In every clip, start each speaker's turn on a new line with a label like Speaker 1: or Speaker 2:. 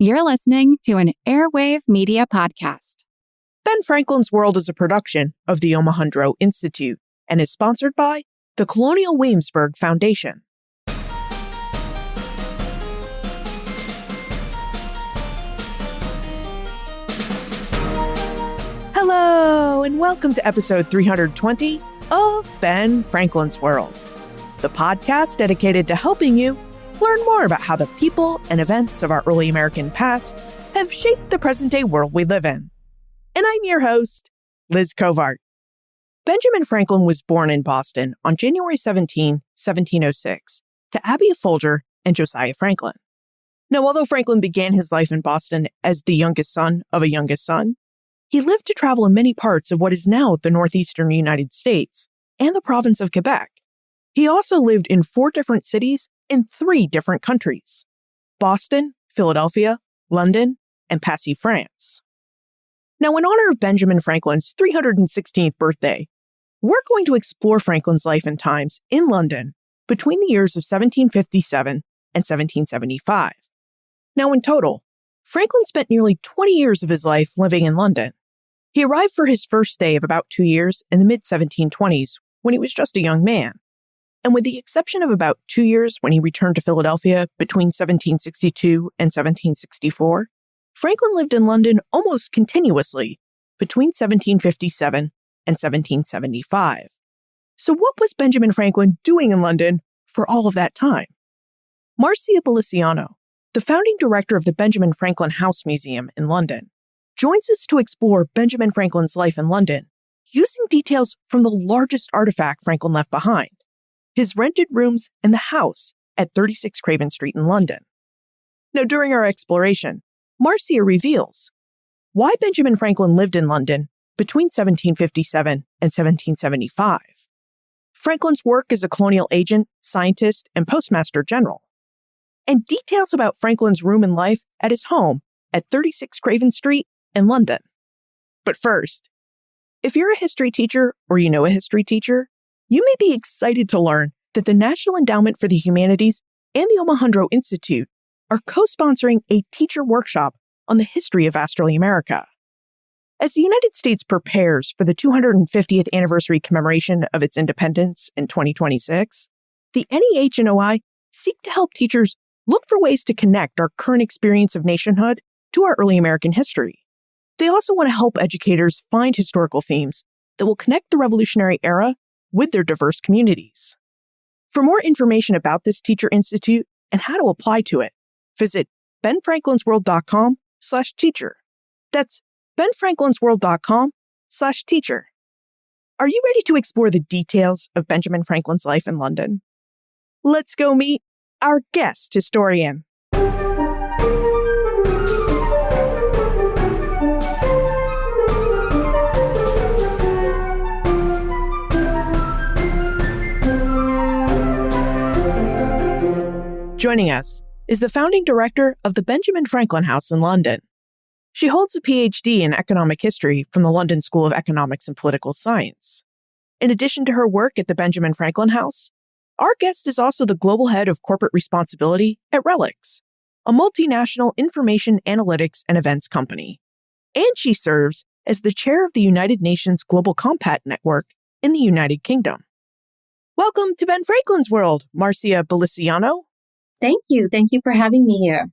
Speaker 1: You're listening to an Airwave Media Podcast.
Speaker 2: Ben Franklin's World is a production of the Omohundro Institute and is sponsored by the Colonial Williamsburg Foundation. Hello, and welcome to episode 320 of Ben Franklin's World, the podcast dedicated to helping you learn more about how the people and events of our early American past have shaped the present-day world we live in. And I'm your host, Liz Covart. Benjamin Franklin was born in Boston on January 17, 1706, to Abiah Folger and Josiah Franklin. Now, although Franklin began his life in Boston as the youngest son of a youngest son, he lived to travel in many parts of what is now the northeastern United States and the Province of Quebec. He also lived in 4 different cities in 3 different countries: Boston, Philadelphia, London, and Passy, France. Now, in honor of Benjamin Franklin's 316th birthday, we're going to explore Franklin's life and times in London between the years of 1757 and 1775. Now, in total, Franklin spent nearly 20 years of his life living in London. He arrived for his first stay of about 2 years in the mid-1720s when he was just a young man. And with the exception of about 2 years when he returned to Philadelphia between 1762 and 1764, Franklin lived in London almost continuously between 1757 and 1775. So what was Benjamin Franklin doing in London for all of that time? Marcia Beliciano, the founding director of the Benjamin Franklin House Museum in London, joins us to explore Benjamin Franklin's life in London using details from the largest artifact Franklin left behind: his rented rooms in the house at 36 Craven Street in London. Now, during our exploration, Marcia reveals why Benjamin Franklin lived in London between 1757 and 1775, Franklin's work as a colonial agent, scientist, and postmaster general, and details about Franklin's room and life at his home at 36 Craven Street in London. But first, if you're a history teacher or you know a history teacher, you may be excited to learn that the National Endowment for the Humanities and the Omohundro Institute are co-sponsoring a teacher workshop on the history of vast early America. As the United States prepares for the 250th anniversary commemoration of its independence in 2026, the NEH and OI seek to help teachers look for ways to connect our current experience of nationhood to our early American history. They also want to help educators find historical themes that will connect the Revolutionary era with their diverse communities. For more information about this Teacher Institute and how to apply to it, visit benfranklinsworld.com/teacher. That's benfranklinsworld.com/teacher. Are you ready to explore the details of Benjamin Franklin's life in London? Let's go meet our guest historian. Joining us is the founding director of the Benjamin Franklin House in London. She holds a PhD in economic history from the London School of Economics and Political Science. In addition to her work at the Benjamin Franklin House, our guest is also the global head of corporate responsibility at Relics, a multinational information analytics and events company. And she serves as the chair of the United Nations Global Compact Network in the United Kingdom. Welcome to Ben Franklin's World, Marcia Beliciano.
Speaker 3: Thank you. Thank you for having me here.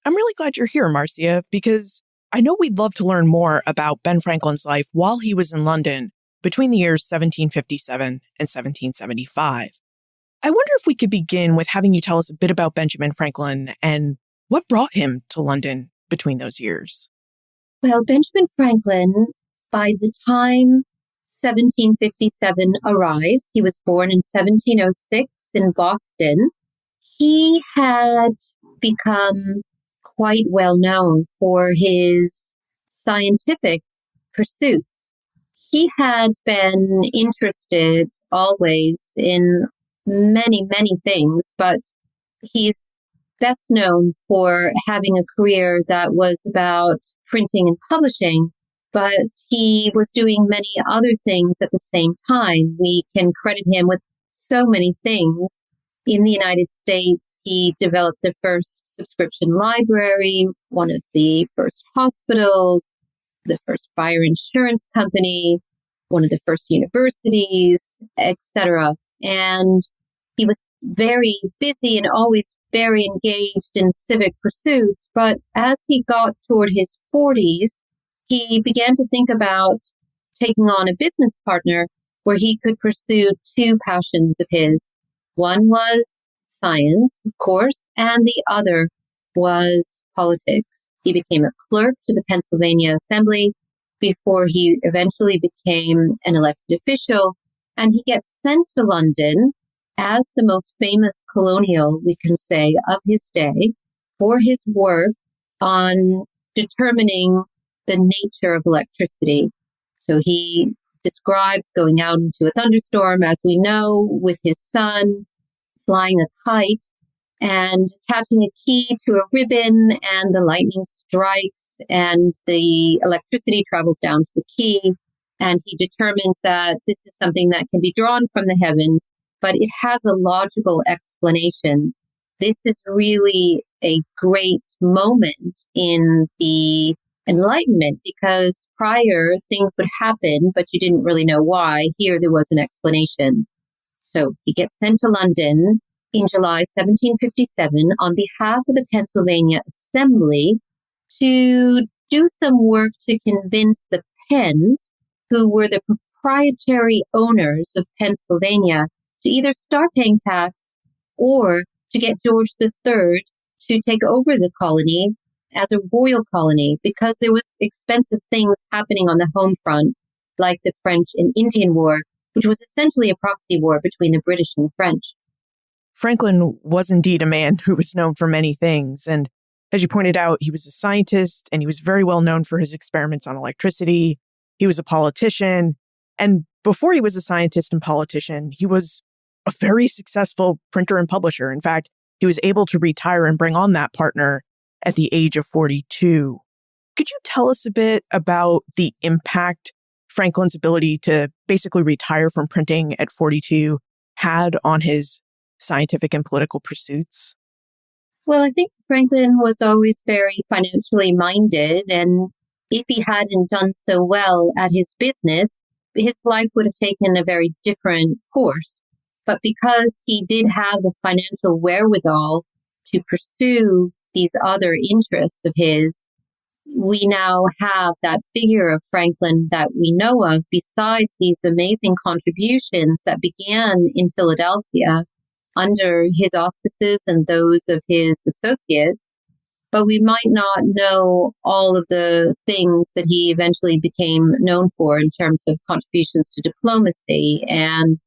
Speaker 2: I'm really glad you're here, Marcia, because I know we'd love to learn more about Ben Franklin's life while he was in London between the years 1757 and 1775. I wonder if we could begin with having you tell us a bit about Benjamin Franklin and what brought him to London between those years.
Speaker 3: Well, Benjamin Franklin, by the time 1757 arrives, he was born in 1706 in Boston. He had become quite well known for his scientific pursuits. He had been interested always in many, many things, but he's best known for having a career that was about printing and publishing, but he was doing many other things at the same time. We can credit him with so many things, In the United States, he developed the first subscription library, one of the first hospitals, the first fire insurance company, one of the first universities, etc. And he was very busy and always very engaged in civic pursuits. But as he got toward his 40s, he began to think about taking on a business partner where he could pursue two passions of his. One was science, of course, and the other was politics. He became a clerk to the Pennsylvania Assembly before he eventually became an elected official, and he gets sent to London as the most famous colonial, we can say, of his day for his work on determining the nature of electricity. So he describes going out into a thunderstorm, as we know, with his son, flying a kite and attaching a key to a ribbon, and the lightning strikes and the electricity travels down to the key. And he determines that this is something that can be drawn from the heavens, but it has a logical explanation. This is really a great moment in the Enlightenment, because prior things would happen, but you didn't really know why. Here there was an explanation. So he gets sent to London in July 1757 on behalf of the Pennsylvania Assembly to do some work to convince the Penns, who were the proprietary owners of Pennsylvania, to either start paying tax or to get George III to take over the colony as a royal colony, because there was expensive things happening on the home front, like the French and Indian War, which was essentially a proxy war between the British and the French.
Speaker 2: Franklin was indeed a man who was known for many things. And as you pointed out, he was a scientist, and he was very well known for his experiments on electricity. He was a politician. And before he was a scientist and politician, he was a very successful printer and publisher. In fact, he was able to retire and bring on that partner at the age of 42. Could you tell us a bit about the impact Franklin's ability to basically retire from printing at 42 had on his scientific and political pursuits?
Speaker 3: Well, I think Franklin was always very financially minded, and if he hadn't done so well at his business, his life would have taken a very different course. But because he did have the financial wherewithal to pursue these other interests of his, we now have that figure of Franklin that we know of, besides these amazing contributions that began in Philadelphia under his auspices and those of his associates. But we might not know all of the things that he eventually became known for in terms of contributions to diplomacy and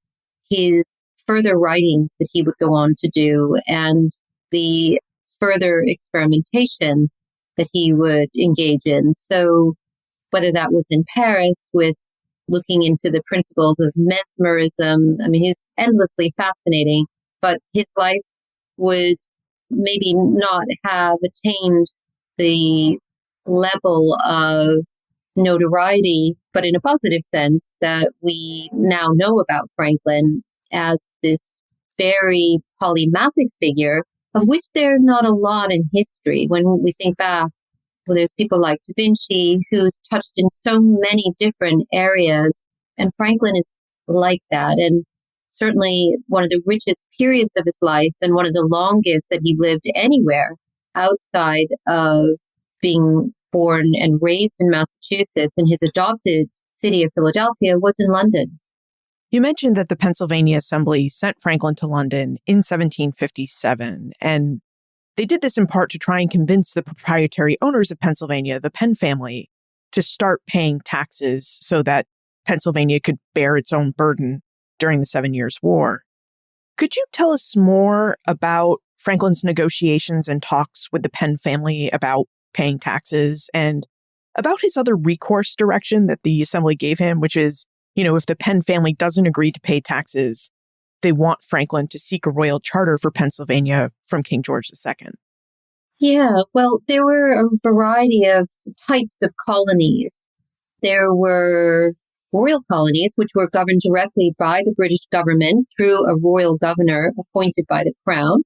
Speaker 3: his further writings that he would go on to do, and the further experimentation that he would engage in. So whether that was in Paris with looking into the principles of mesmerism, I mean, he's endlessly fascinating, but his life would maybe not have attained the level of notoriety, but in a positive sense, that we now know about Franklin as this very polymathic figure, of which there are not a lot in history. When we think back, well, there's people like Da Vinci, who's touched in so many different areas, and Franklin is like that. And certainly one of the richest periods of his life, and one of the longest that he lived anywhere outside of being born and raised in Massachusetts, in his adopted city of Philadelphia, was in London.
Speaker 2: You mentioned that the Pennsylvania Assembly sent Franklin to London in 1757, and they did this in part to try and convince the proprietary owners of Pennsylvania, the Penn family, to start paying taxes so that Pennsylvania could bear its own burden during the 7 Years' War. Could you tell us more about Franklin's negotiations and talks with the Penn family about paying taxes, and about his other recourse direction that the Assembly gave him, which is, if the Penn family doesn't agree to pay taxes, they want Franklin to seek a royal charter for Pennsylvania from King George II.
Speaker 3: Yeah, well, there were a variety of types of colonies. There were royal colonies, which were governed directly by the British government through a royal governor appointed by the crown.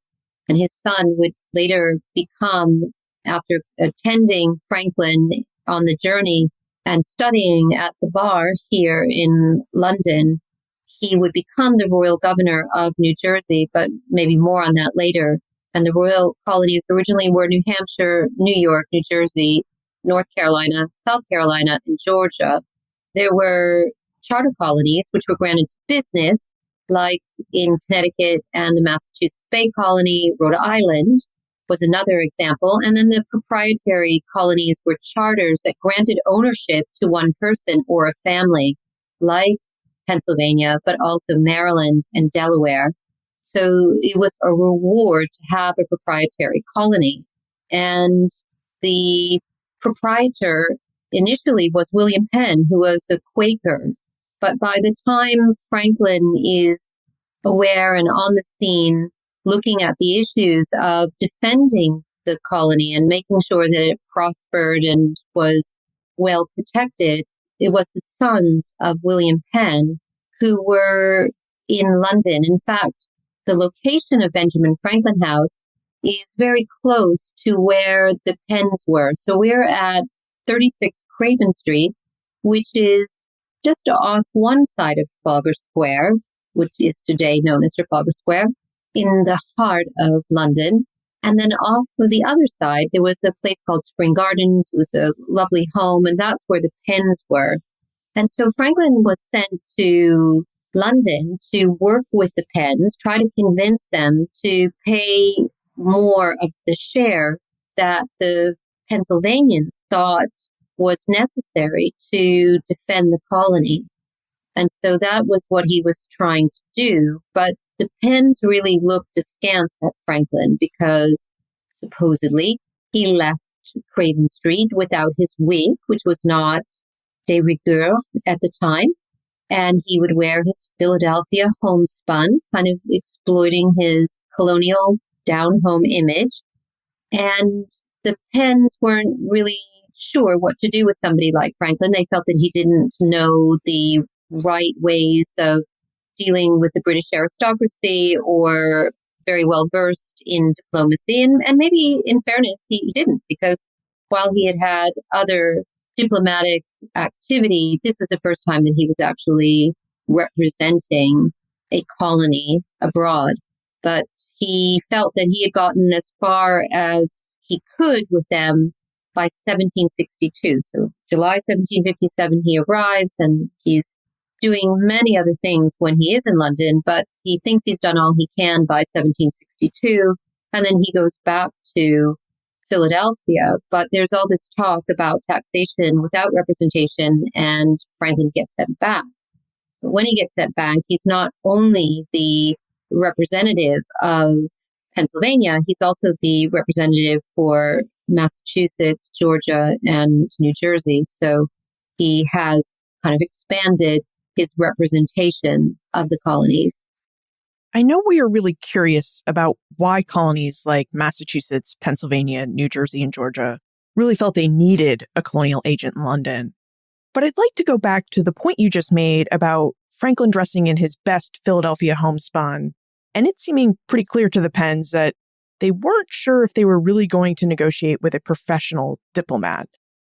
Speaker 3: And his son would later become, after attending Franklin on the journey and studying at the bar here in London, he would become the royal governor of New Jersey, but maybe more on that later. And the royal colonies originally were New Hampshire, New York, New Jersey, North Carolina, South Carolina, and Georgia. There were charter colonies, which were granted to business, like in Connecticut and the Massachusetts Bay Colony. Rhode Island was another example. And then the proprietary colonies were charters that granted ownership to one person or a family, like Pennsylvania, but also Maryland and Delaware. So it was a reward to have a proprietary colony. And the proprietor initially was William Penn, who was a Quaker. But by the time Franklin is aware and on the scene, looking at the issues of defending the colony and making sure that it prospered and was well protected, it was the sons of William Penn who were in London. In fact, the location of Benjamin Franklin House is very close to where the Penns were. So we're at 36 Craven Street, which is just off one side of Folger Square, which is today known as Trafalgar Square, in the heart of London. And then off of the other side, there was a place called Spring Gardens. It was a lovely home, and that's where the Penns were. And so Franklin was sent to London to work with the Penns, try to convince them to pay more of the share that the Pennsylvanians thought was necessary to defend the colony. And so that was what he was trying to do. But the Penns really looked askance at Franklin because supposedly he left Craven Street without his wig, which was not de rigueur at the time. And he would wear his Philadelphia homespun, kind of exploiting his colonial down-home image. And the Penns weren't really sure what to do with somebody like Franklin. They felt that he didn't know the right ways of dealing with the British aristocracy or very well versed in diplomacy. And maybe in fairness, he didn't, because while he had had other diplomatic activity, this was the first time that he was actually representing a colony abroad. But he felt that he had gotten as far as he could with them by 1762. So July 1757, he arrives, and he's doing many other things when he is in London, but he thinks he's done all he can by 1762. And then he goes back to Philadelphia. But there's all this talk about taxation without representation, and Franklin gets sent back. But when he gets sent back, he's not only the representative of Pennsylvania, he's also the representative for Massachusetts, Georgia, and New Jersey. So he has kind of expanded his representation of the colonies.
Speaker 2: I know we are really curious about why colonies like Massachusetts, Pennsylvania, New Jersey, and Georgia really felt they needed a colonial agent in London. But I'd like to go back to the point you just made about Franklin dressing in his best Philadelphia homespun, and it seeming pretty clear to the Penns that they weren't sure if they were really going to negotiate with a professional diplomat.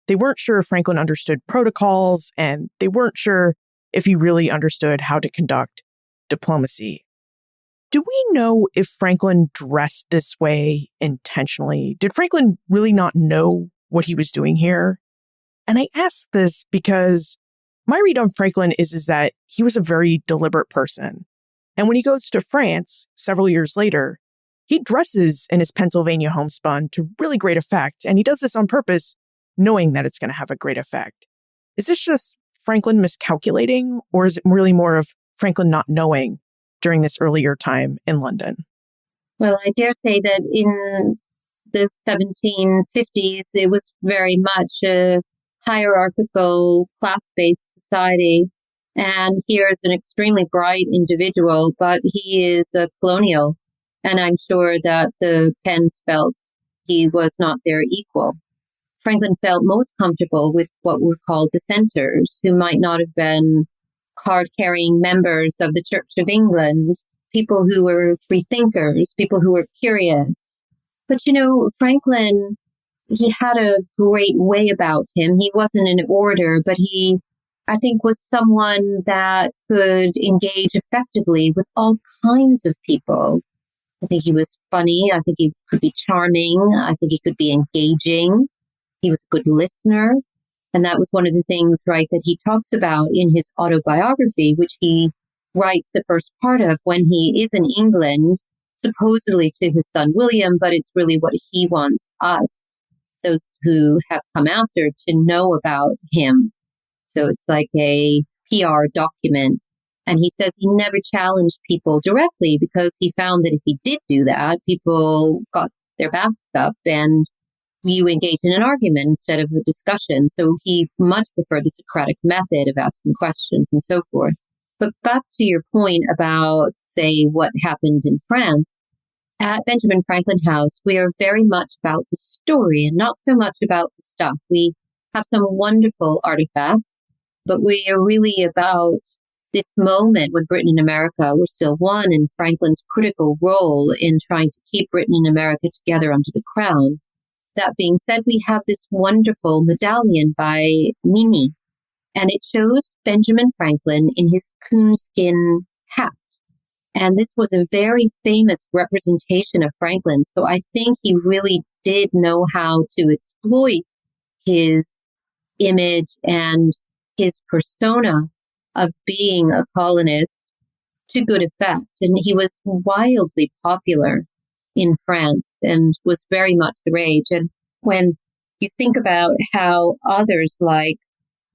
Speaker 2: They weren't sure if Franklin understood protocols, and they weren't sure if he really understood how to conduct diplomacy. Do we know if Franklin dressed this way intentionally? Did Franklin really not know what he was doing here? And I ask this because my read on Franklin is that he was a very deliberate person. And when he goes to France several years later, he dresses in his Pennsylvania homespun to really great effect. And he does this on purpose, knowing that it's going to have a great effect. Is this just Franklin miscalculating, or is it really more of Franklin not knowing during this earlier time in London?
Speaker 3: Well, I dare say that in the 1750s, it was very much a hierarchical, class-based society. And here's an extremely bright individual, but he is a colonial. And I'm sure that the Penns felt he was not their equal. Franklin felt most comfortable with what were called dissenters, who might not have been card-carrying members of the Church of England, people who were free thinkers, people who were curious. But, Franklin, he had a great way about him. He wasn't an orator, but he, I think, was someone that could engage effectively with all kinds of people. I think he was funny. I think he could be charming. I think he could be engaging. He was a good listener. And that was one of the things, right, that he talks about in his autobiography, which he writes the first part of when he is in England, supposedly to his son William, but it's really what he wants us, those who have come after, to know about him. So it's like a PR document. And he says he never challenged people directly because he found that if he did do that, people got their backs up and you engage in an argument instead of a discussion. So he much preferred the Socratic method of asking questions and so forth. But back to your point about, say, what happened in France, at Benjamin Franklin House, we are very much about the story and not so much about the stuff. We have some wonderful artifacts, but we are really about this moment when Britain and America were still one, and Franklin's critical role in trying to keep Britain and America together under the crown. That being said, we have this wonderful medallion by Mimi, and it shows Benjamin Franklin in his coonskin hat. And this was a very famous representation of Franklin. So I think he really did know how to exploit his image and his persona of being a colonist to good effect. And he was wildly popular in France and was very much the rage. And when you think about how others like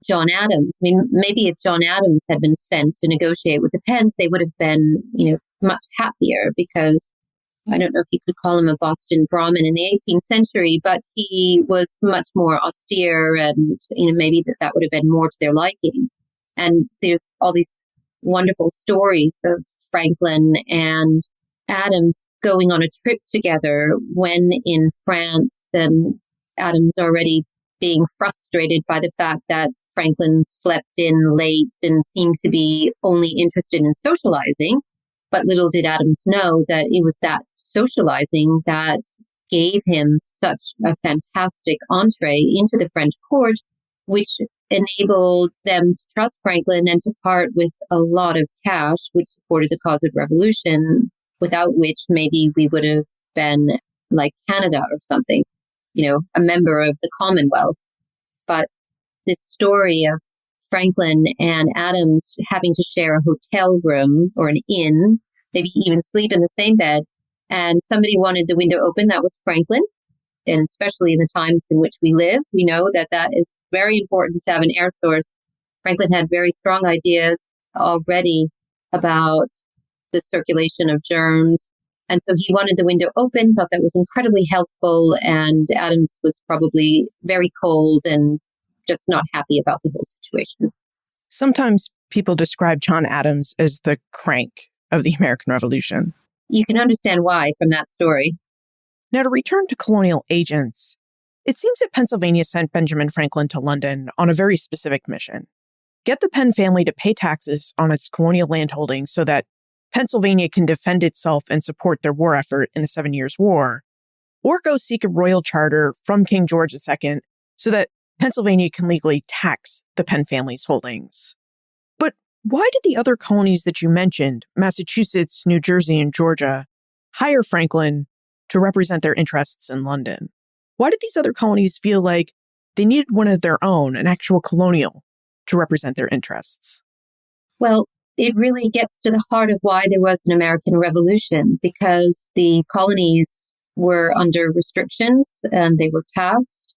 Speaker 3: John Adams, I mean, maybe if John Adams had been sent to negotiate with the Penns, they would have been, much happier, because I don't know if you could call him a Boston Brahmin in the 18th century, but he was much more austere, and, maybe that would have been more to their liking. And there's all these wonderful stories of Franklin and Adams going on a trip together when in France, and Adams already being frustrated by the fact that Franklin slept in late and seemed to be only interested in socializing. But little did Adams know that it was that socializing that gave him such a fantastic entree into the French court, which enabled them to trust Franklin and to part with a lot of cash, which supported the cause of revolution, without which maybe we would have been like Canada or something, a member of the Commonwealth. But this story of Franklin and Adams having to share a hotel room or an inn, maybe even sleep in the same bed, and somebody wanted the window open, that was Franklin. And especially in the times in which we live, we know that that is very important to have an air source. Franklin had very strong ideas already about the circulation of germs. And so he wanted the window open, thought that was incredibly healthful. And Adams was probably very cold and just not happy about the whole situation.
Speaker 2: Sometimes people describe John Adams as the crank of the American Revolution.
Speaker 3: You can understand why from that story.
Speaker 2: Now, to return to colonial agents, it seems that Pennsylvania sent Benjamin Franklin to London on a very specific mission. Get the Penn family to pay taxes on its colonial landholdings so that Pennsylvania can defend itself and support their war effort in the 7 Years' War, or go seek a royal charter from King George II so that Pennsylvania can legally tax the Penn family's holdings. But why did the other colonies that you mentioned, Massachusetts, New Jersey, and Georgia, hire Franklin to represent their interests in London? Why did these other colonies feel like they needed one of their own, an actual colonial, to represent their interests?
Speaker 3: Well, it really gets to the heart of why there was an American Revolution, because the colonies were under restrictions and they were taxed.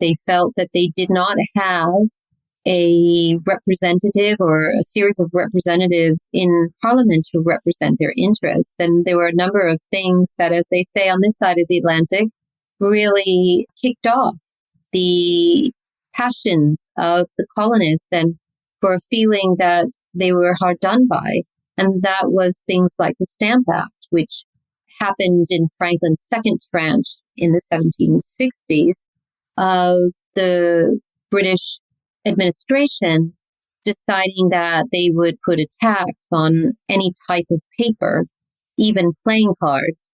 Speaker 3: They felt that they did not have a representative or a series of representatives in Parliament to represent their interests. And there were a number of things that, as they say on this side of the Atlantic, really kicked off the passions of the colonists and for a feeling that they were hard done by. And that was things like the Stamp Act, which happened in Franklin's second tranche in the 1760s. of the British administration deciding that they would put a tax on any type of paper, even playing cards.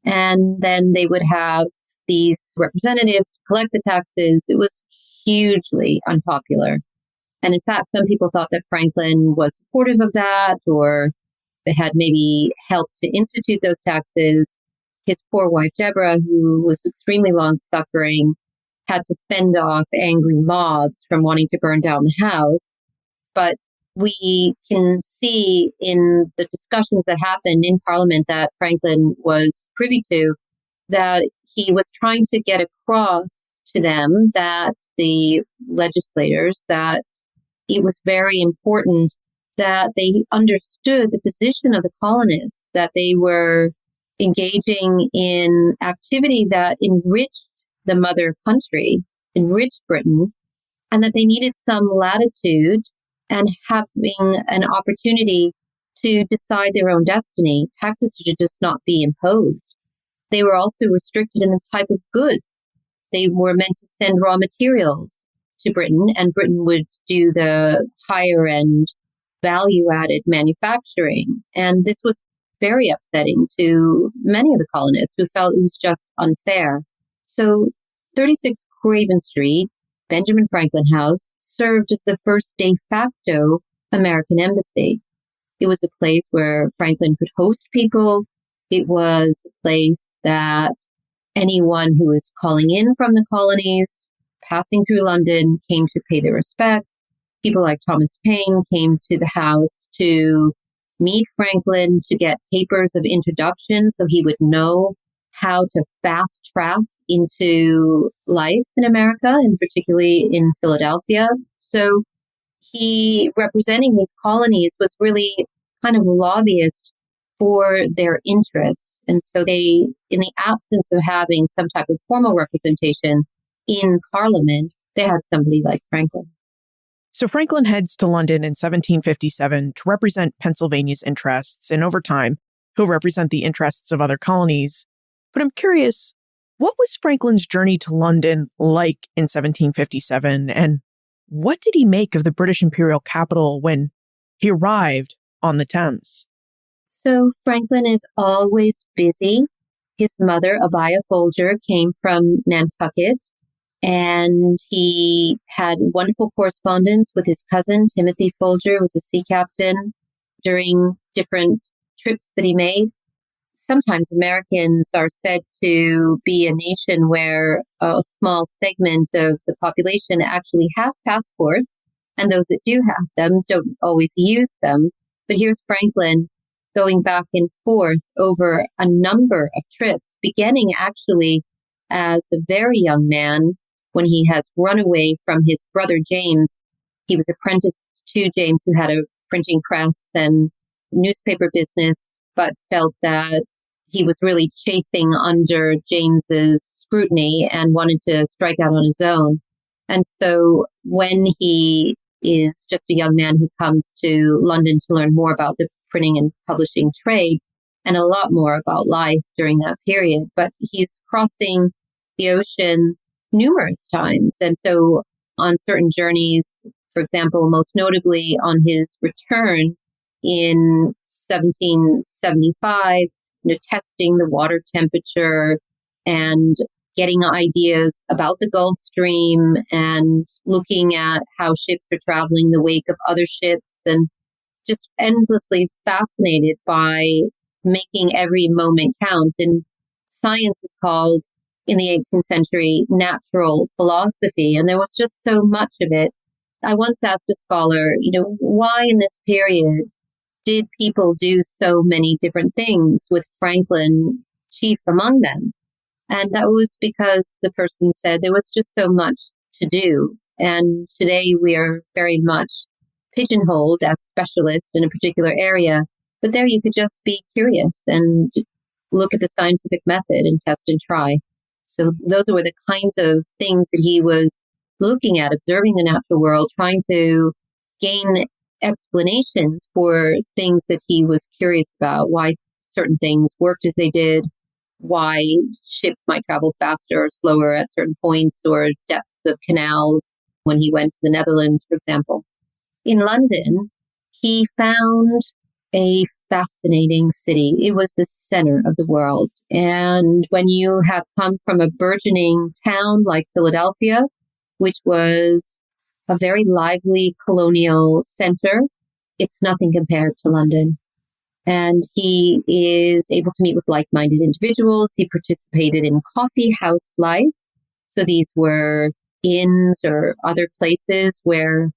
Speaker 3: And then they would have these representatives to collect the taxes. It was hugely unpopular. And in fact, some people thought that Franklin was supportive of that, or they had maybe helped to institute those taxes. His poor wife, Deborah, who was extremely long suffering, had to fend off angry mobs from wanting to burn down the house. But we can see in the discussions that happened in Parliament that Franklin was privy to, that he was trying to get across to them, that the legislators, that it was very important that they understood the position of the colonists, that they were engaging in activity that enriched the mother country, enriched Britain, and that they needed some latitude and having an opportunity to decide their own destiny. Taxes should just not be imposed. They were also restricted in the type of goods. They were meant to send raw materials to Britain, and Britain would do the higher end value-added manufacturing. And this was very upsetting to many of the colonists who felt it was just unfair. So 36 Craven Street, Benjamin Franklin House, served as the first de facto American embassy. It was a place where Franklin could host people. It was a place that anyone who was calling in from the colonies, passing through London, came to pay their respects. People like Thomas Paine came to the house to meet Franklin, to get papers of introduction so he would know how to fast track into life in America, and particularly in Philadelphia. So he, representing these colonies, was really kind of a lobbyist for their interests. And so they, in the absence of having some type of formal representation in Parliament, they had somebody like Franklin.
Speaker 2: So Franklin heads to London in 1757 to represent Pennsylvania's interests, and over time, he'll represent the interests of other colonies. But I'm curious, what was Franklin's journey to London like in 1757, and what did he make of the British imperial capital when he arrived on the Thames?
Speaker 3: So Franklin is always busy. His mother, Abiah Folger, came from Nantucket, and he had wonderful correspondence with his cousin, Timothy Folger, who was a sea captain during different trips that he made. Sometimes Americans are said to be a nation where a small segment of the population actually have passports, and those that do have them don't always use them. But here's Franklin going back and forth over a number of trips, beginning actually as a very young man when he has run away from his brother James. He was apprenticed to James, who had a printing press and newspaper business, but felt that he was really chafing under James's scrutiny and wanted to strike out on his own. And so when he is just a young man, he comes to London to learn more about the printing and publishing trade and a lot more about life during that period. But he's crossing the ocean numerous times. And so on certain journeys, for example, most notably on his return in 1775, testing the water temperature and getting ideas about the Gulf Stream and looking at how ships are traveling in the wake of other ships, and just endlessly fascinated by making every moment count. And science is called, in the 18th century, natural philosophy, and there was just so much of it. I once asked a scholar, why in this period did people do so many different things, with Franklin chief among them? And that was because the person said there was just so much to do. And today we are very much pigeonholed as specialists in a particular area. But there you could just be curious and look at the scientific method and test and try. So those were the kinds of things that he was looking at, observing the natural world, trying to gain explanations for things that he was curious about, why certain things worked as they did, why ships might travel faster or slower at certain points or depths of canals when he went to the Netherlands, for example. In London, he found a fascinating city. It was the center of the world. And when you have come from a burgeoning town like Philadelphia, which was a very lively colonial center, it's nothing compared to London. And he is able to meet with like-minded individuals. He participated in coffee house life. So these were inns or other places where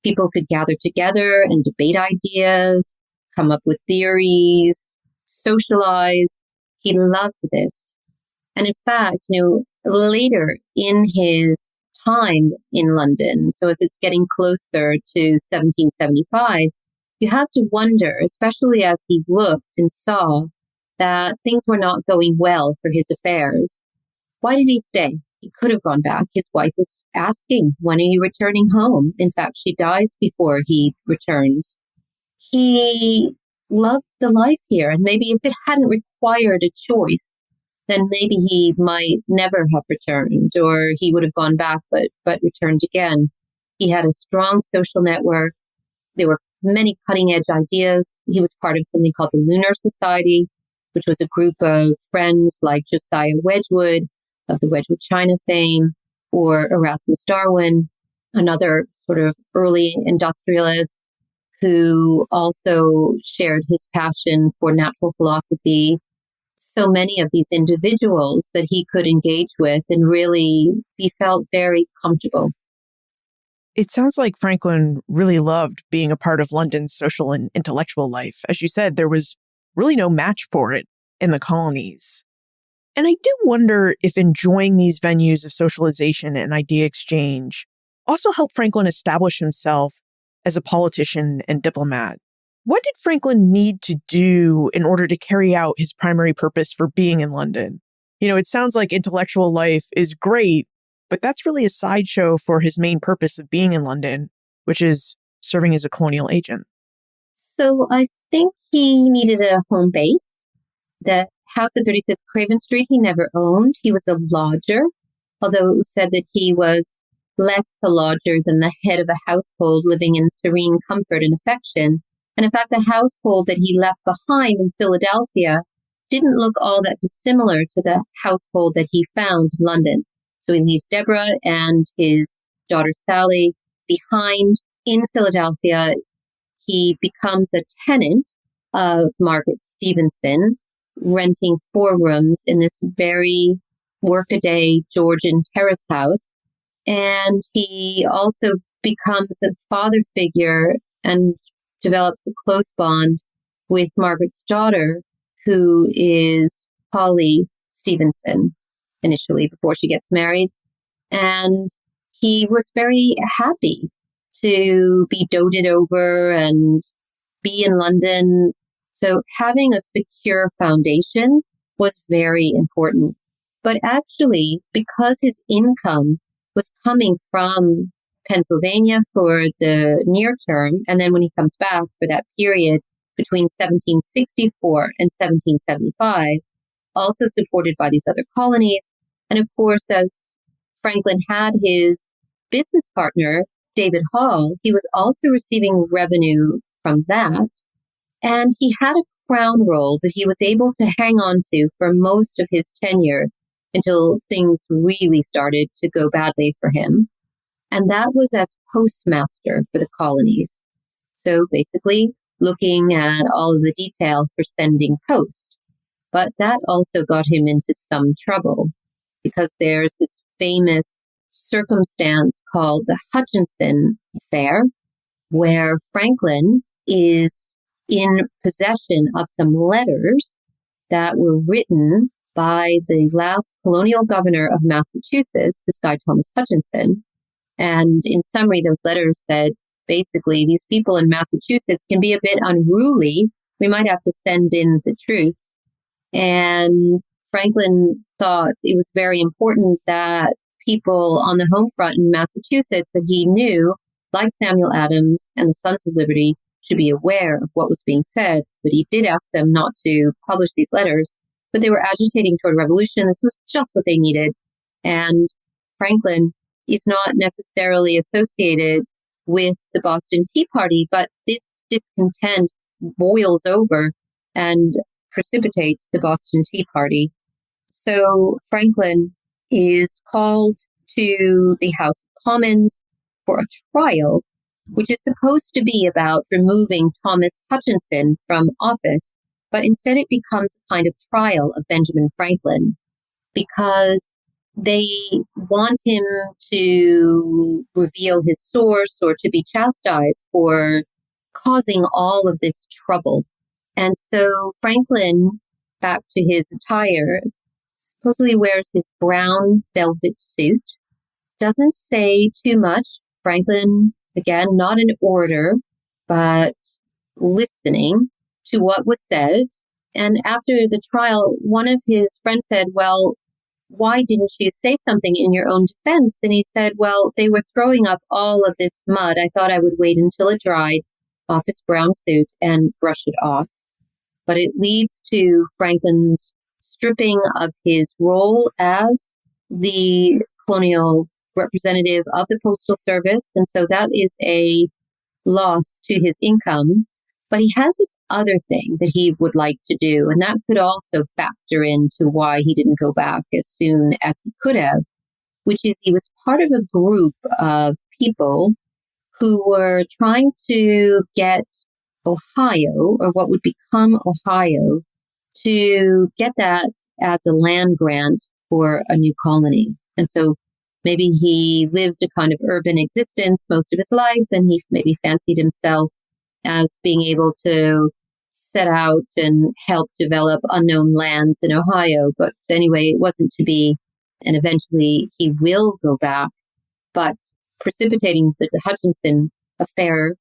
Speaker 3: people could gather together and debate ideas, come up with theories, socialize. He loved this. And in fact, later in his time in London, so as it's getting closer to 1775, you have to wonder, especially as he looked and saw that things were not going well for his affairs. Why did he stay? He could have gone back. His wife was asking, when are you returning home? In fact, she dies before he returns. He loved the life here. And maybe if it hadn't required a choice, then maybe he might never have returned, or he would have gone back, but returned again. He had a strong social network. There were many cutting edge ideas. He was part of something called the Lunar Society, which was a group of friends like Josiah Wedgwood of the Wedgwood China fame, or Erasmus Darwin, another sort of early industrialist who also shared his passion for natural philosophy. So many of these individuals that he could engage with, and really he felt very comfortable.
Speaker 2: It sounds like Franklin really loved being a part of London's social and intellectual life. As you said, there was really no match for it in the colonies. And I do wonder if enjoying these venues of socialization and idea exchange also helped Franklin establish himself as a politician and diplomat. What did Franklin need to do in order to carry out his primary purpose for being in London? It sounds like intellectual life is great, but that's really a sideshow for his main purpose of being in London, which is serving as a colonial agent.
Speaker 3: So I think he needed a home base. The house at 36 Craven Street he never owned. He was a lodger, although it was said that he was less a lodger than the head of a household living in serene comfort and affection. And in fact, the household that he left behind in Philadelphia didn't look all that dissimilar to the household that he found in London. So he leaves Deborah and his daughter Sally behind in Philadelphia. He becomes a tenant of Margaret Stevenson, renting 4 rooms in this very workaday Georgian terrace house. And he also becomes a father figure and develops a close bond with Margaret's daughter, who is Polly Stevenson, initially before she gets married. And he was very happy to be doted over and be in London. So having a secure foundation was very important. But actually, because his income was coming from Pennsylvania for the near term, and then when he comes back for that period between 1764 and 1775, also supported by these other colonies. And of course, as Franklin had his business partner, David Hall, he was also receiving revenue from that. And he had a crown roll that he was able to hang on to for most of his tenure until things really started to go badly for him. And that was as postmaster for the colonies. So basically looking at all of the detail for sending post. But that also got him into some trouble because there's this famous circumstance called the Hutchinson Affair, where Franklin is in possession of some letters that were written by the last colonial governor of Massachusetts, this guy Thomas Hutchinson. And in summary, those letters said, basically, these people in Massachusetts can be a bit unruly. We might have to send in the troops. And Franklin thought it was very important that people on the home front in Massachusetts that he knew, like Samuel Adams and the Sons of Liberty, should be aware of what was being said. But he did ask them not to publish these letters. but they were agitating toward revolution. This was just what they needed. And Franklin is not necessarily associated with the Boston Tea Party, but this discontent boils over and precipitates the Boston Tea Party. So Franklin is called to the House of Commons for a trial, which is supposed to be about removing Thomas Hutchinson from office, but instead it becomes a kind of trial of Benjamin Franklin because they want him to reveal his source or to be chastised for causing all of this trouble. And so Franklin, back to his attire, supposedly wears his brown velvet suit, doesn't say too much. Franklin, again, not an orator, but listening to what was said. And after the trial, one of his friends said, well, why didn't you say something in your own defense? And he said, well, they were throwing up all of this mud. I thought I would wait until it dried off his brown suit and brush it off. But it leads to Franklin's stripping of his role as the colonial representative of the Postal Service. And so that is a loss to his income. But he has this other thing that he would like to do, and that could also factor into why he didn't go back as soon as he could have, which is he was part of a group of people who were trying to get Ohio, or what would become Ohio, to get that as a land grant for a new colony. And so maybe he lived a kind of urban existence most of his life, and he maybe fancied himself as being able to set out and help develop unknown lands in Ohio. But anyway, it wasn't to be. And eventually he will go back. But precipitating the Hutchinson affair,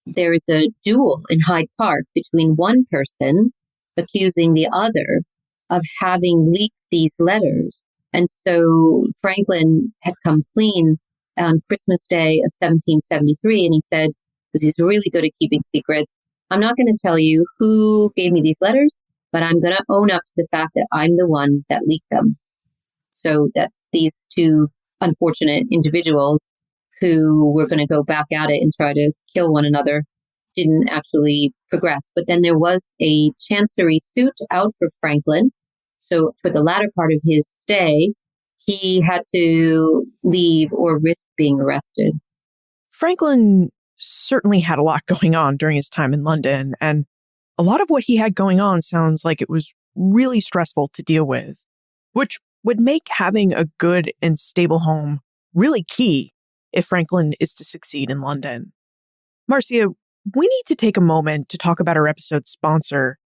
Speaker 3: there is a duel in Hyde Park between one person accusing the other of having leaked these letters. And so Franklin had come clean on Christmas Day of 1773. And he said, because he's really good at keeping secrets, I'm not going to tell you who gave me these letters, but I'm going to own up to the fact that I'm the one that leaked them. So that these two unfortunate individuals who were going to go back at it and try to kill one another didn't actually progress. But then there was a chancery suit out for Franklin. So for the latter part of his stay, he had to leave or risk being arrested.
Speaker 2: Franklin certainly had a lot going on during his time in London, and a lot of what he had going on sounds like it was really stressful to deal with, which would make having a good and stable home really key if Franklin is to succeed in London. Marcia, we need to take a moment to talk about our episode's sponsor.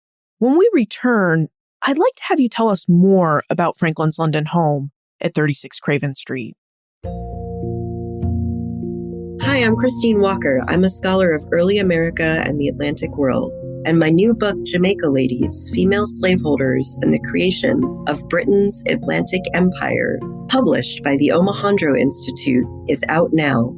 Speaker 2: When we return, I'd like to have you tell us more about Franklin's London home at 36 Craven Street.
Speaker 4: Hi, I'm Christine Walker. I'm a scholar of early America and the Atlantic world, and my new book, Jamaica Ladies, Female Slaveholders and the Creation of Britain's Atlantic Empire, published by the Omohundro Institute, is out now.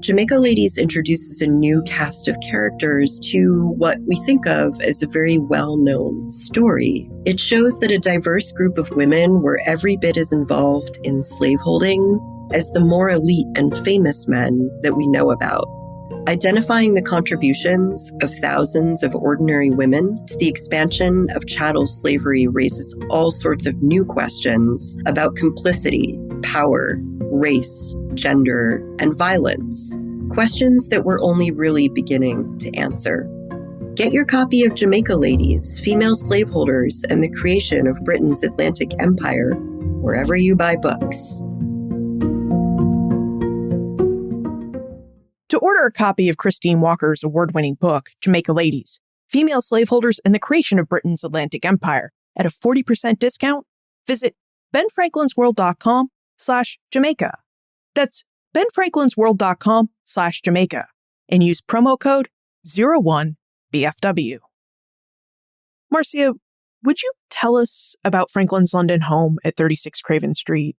Speaker 4: Jamaica Ladies introduces a new cast of characters to what we think of as a very well-known story. It shows that a diverse group of women were every bit as involved in slaveholding as the more elite and famous men that we know about. Identifying the contributions of thousands of ordinary women to the expansion of chattel slavery raises all sorts of new questions about complicity, power, race, gender, and violence. Questions that we're only really beginning to answer. Get your copy of Jamaica Ladies, Female Slaveholders and the Creation of Britain's Atlantic Empire wherever you buy books.
Speaker 2: To order a copy of Christine Walker's award-winning book, Jamaica Ladies, Female Slaveholders and the Creation of Britain's Atlantic Empire, at a 40% discount, visit benfranklinsworld.com/Jamaica. That's benfranklinsworld.com/Jamaica and use promo code 01BFW. Marcia, would you tell us about Franklin's London home at 36 Craven Street?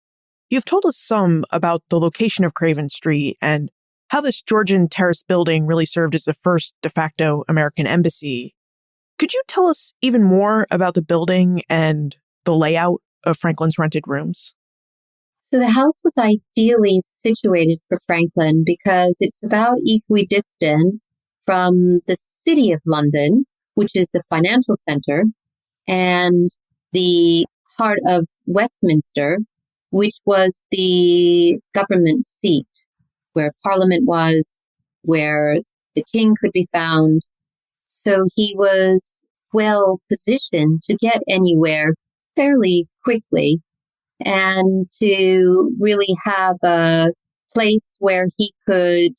Speaker 2: You've told us some about the location of Craven Street and how this Georgian terrace building really served as the first de facto American embassy. Could you tell us even more about the building and the layout of Franklin's rented rooms?
Speaker 3: So the house was ideally situated for Franklin because it's about equidistant from the city of London, which is the financial center, and the heart of Westminster, which was the government seat, where Parliament was, where the king could be found. So he was well positioned to get anywhere fairly quickly and to really have a place where he could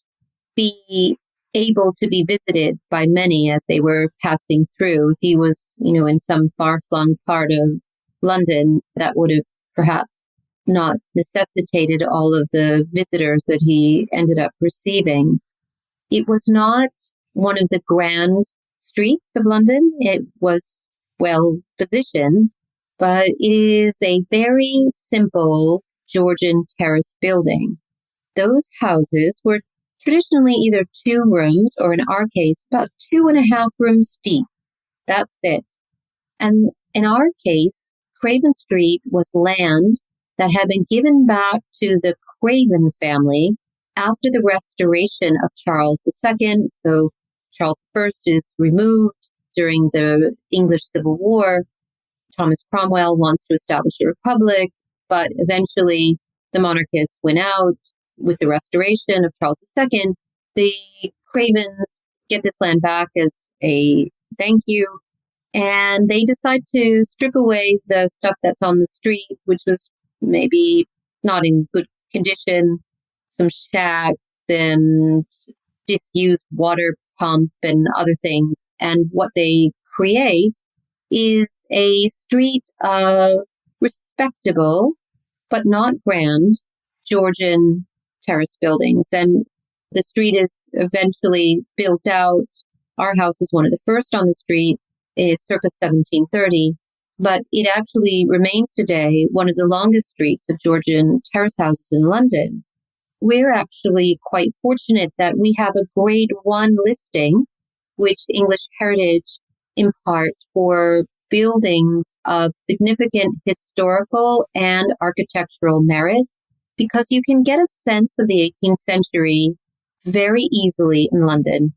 Speaker 3: be able to be visited by many as they were passing through. If he was, in some far-flung part of London, that would have perhaps not necessitated all of the visitors that he ended up receiving. It was not one of the grand streets of London. It was well positioned, but it is a very simple Georgian terrace building. Those houses were traditionally either 2 rooms or, in our case, about 2.5 rooms deep. That's it. And in our case, Craven Street was land that had been given back to the Craven family after the restoration of Charles II. So Charles I is removed during the English Civil War. Thomas Cromwell wants to establish a republic, but eventually the monarchists win out. With the restoration of Charles II, the Cravens get this land back as a thank you, and they decide to strip away the stuff that's on the street, which was maybe not in good condition, some shacks and disused water pump and other things. And what they create is a street of respectable, but not grand, Georgian terrace buildings. And the street is eventually built out. Our house is one of the first on the street, is circa 1730, but it actually remains today one of the longest streets of Georgian terrace houses in London. We're actually quite fortunate that we have a grade 1 listing, which English Heritage imparts for buildings of significant historical and architectural merit, because you can get a sense of the 18th century very easily in London.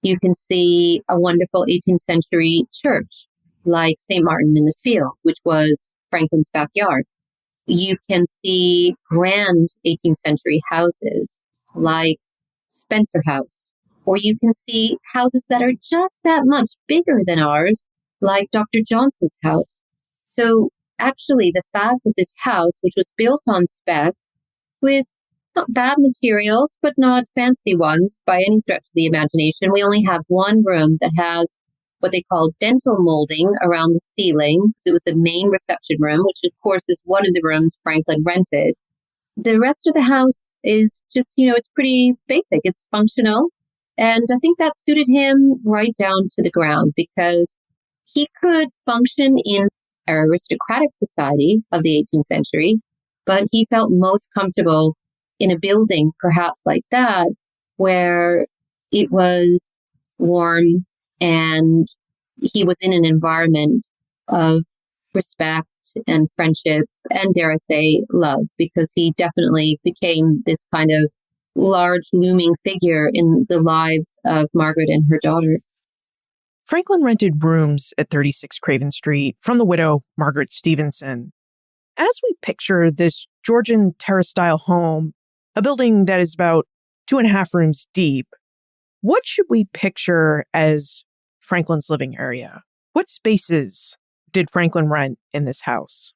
Speaker 3: You can see a wonderful 18th century church like St. Martin in the Field, which was Franklin's backyard. You can see grand 18th century houses like Spencer House, or you can see houses that are just that much bigger than ours, like Dr. Johnson's house. So actually, the fact that this house, which was built on spec, with not bad materials, but not fancy ones by any stretch of the imagination. We only have one room that has what they call dental molding around the ceiling, because it was the main reception room, which of course is one of the rooms Franklin rented. The rest of the house is just, it's pretty basic. It's functional. And I think that suited him right down to the ground, because he could function in an aristocratic society of the 18th century, but he felt most comfortable in a building perhaps like that, where it was warm and he was in an environment of respect and friendship and, dare I say, love, because he definitely became this kind of large looming figure in the lives of Margaret and her daughter.
Speaker 2: Franklin rented rooms at 36 Craven Street from the widow Margaret Stevenson. As we picture this Georgian terrace-style home, a building that is about 2.5 rooms deep, what should we picture as Franklin's living area? What spaces did Franklin rent in this house?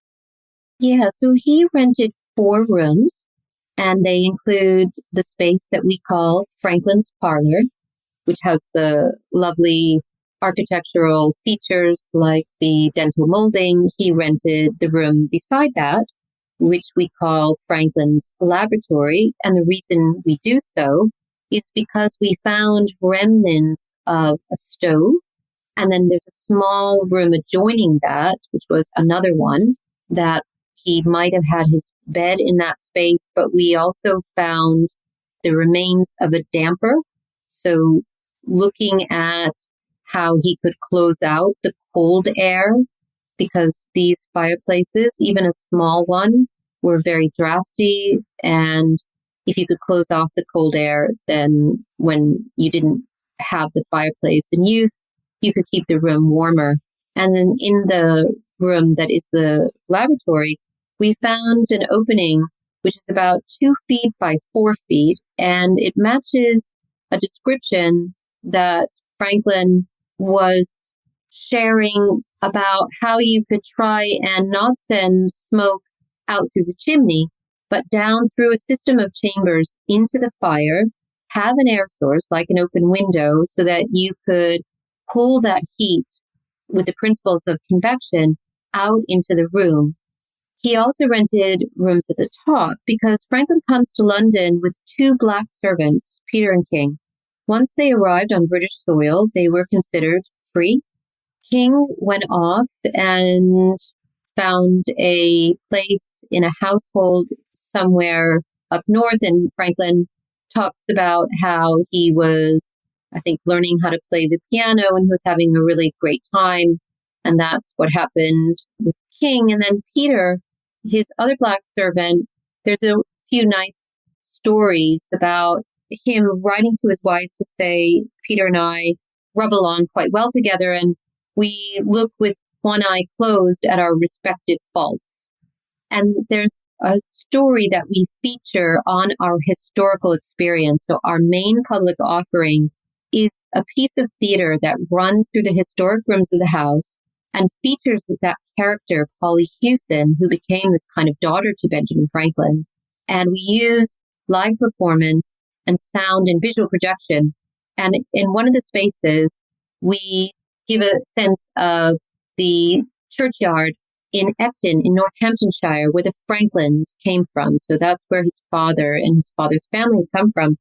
Speaker 3: Yeah, so he rented 4 rooms, and they include the space that we call Franklin's Parlor, which has the lovely architectural features like the dental molding. He rented the room beside that, which we call Franklin's Laboratory. And the reason we do so is because we found remnants of a stove. And then there's a small room adjoining that, which was another one that he might have had his bed in that space. But we also found the remains of a damper. So looking at how he could close out the cold air because these fireplaces, even a small one, were very drafty. And if you could close off the cold air, then when you didn't have the fireplace in use, you could keep the room warmer. And then in the room that is the laboratory, we found an opening which is about 2 feet by 4 feet, and it matches a description that Franklin was sharing about how you could try and not send smoke out through the chimney, but down through a system of chambers into the fire, have an air source like an open window so that you could pull that heat with the principles of convection out into the room. He also rented rooms at the top because Franklin comes to London with 2 black servants, Peter and King. Once they arrived on British soil, they were considered free. King went off and found a place in a household somewhere up north, and Franklin talks about how he was, I think, learning how to play the piano, and he was having a really great time. And that's what happened with King. And then Peter, his other black servant, there's a few nice stories about him writing to his wife to say, Peter and I rub along quite well together, and we look with one eye closed at our respective faults. And there's a story that we feature on our historical experience. So our main public offering is a piece of theater that runs through the historic rooms of the house and features that character, Polly Hewson, who became this kind of daughter to Benjamin Franklin. And we use live performance and sound and visual projection. And in one of the spaces, we give a sense of the churchyard in Epton in Northamptonshire, where the Franklins came from. So that's where his father and his father's family had come from.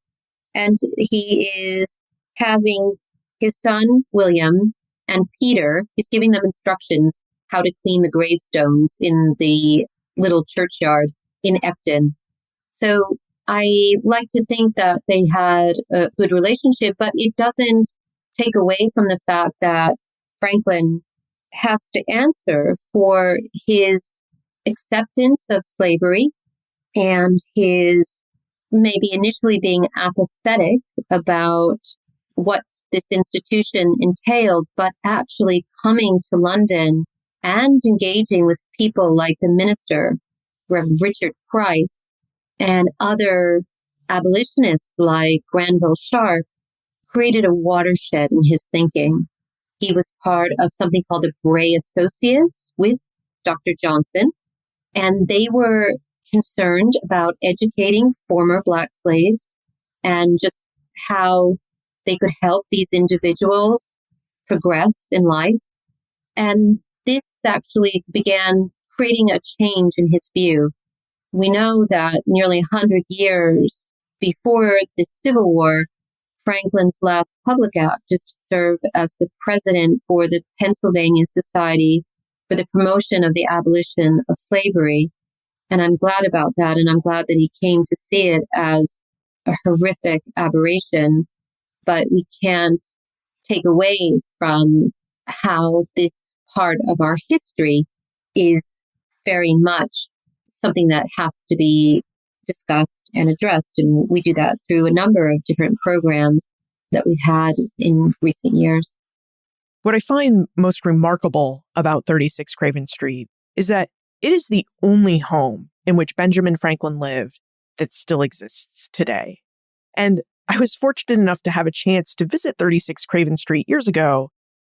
Speaker 3: And he is having his son, William, and Peter, he's giving them instructions how to clean the gravestones in the little churchyard in Epton. So I like to think that they had a good relationship, but it doesn't take away from the fact that Franklin has to answer for his acceptance of slavery and his maybe initially being apathetic about what this institution entailed, but actually coming to London and engaging with people like the minister, Reverend Richard Price, and other abolitionists like Granville Sharp, created a watershed in his thinking. He was part of something called the Bray Associates with Dr. Johnson, and they were concerned about educating former Black slaves and just how they could help these individuals progress in life. And this actually began creating a change in his view. We know that nearly 100 years before the Civil War, Franklin's last public act is to serve as the president for the Pennsylvania Society for the Promotion of the Abolition of Slavery. And I'm glad about that. And I'm glad that he came to see it as a horrific aberration. But we can't take away from how this part of our history is very much something that has to be discussed and addressed. And we do that through a number of different programs that we've had in recent years.
Speaker 2: What I find most remarkable about 36 Craven Street is that it is the only home in which Benjamin Franklin lived that still exists today. And I was fortunate enough to have a chance to visit 36 Craven Street years ago.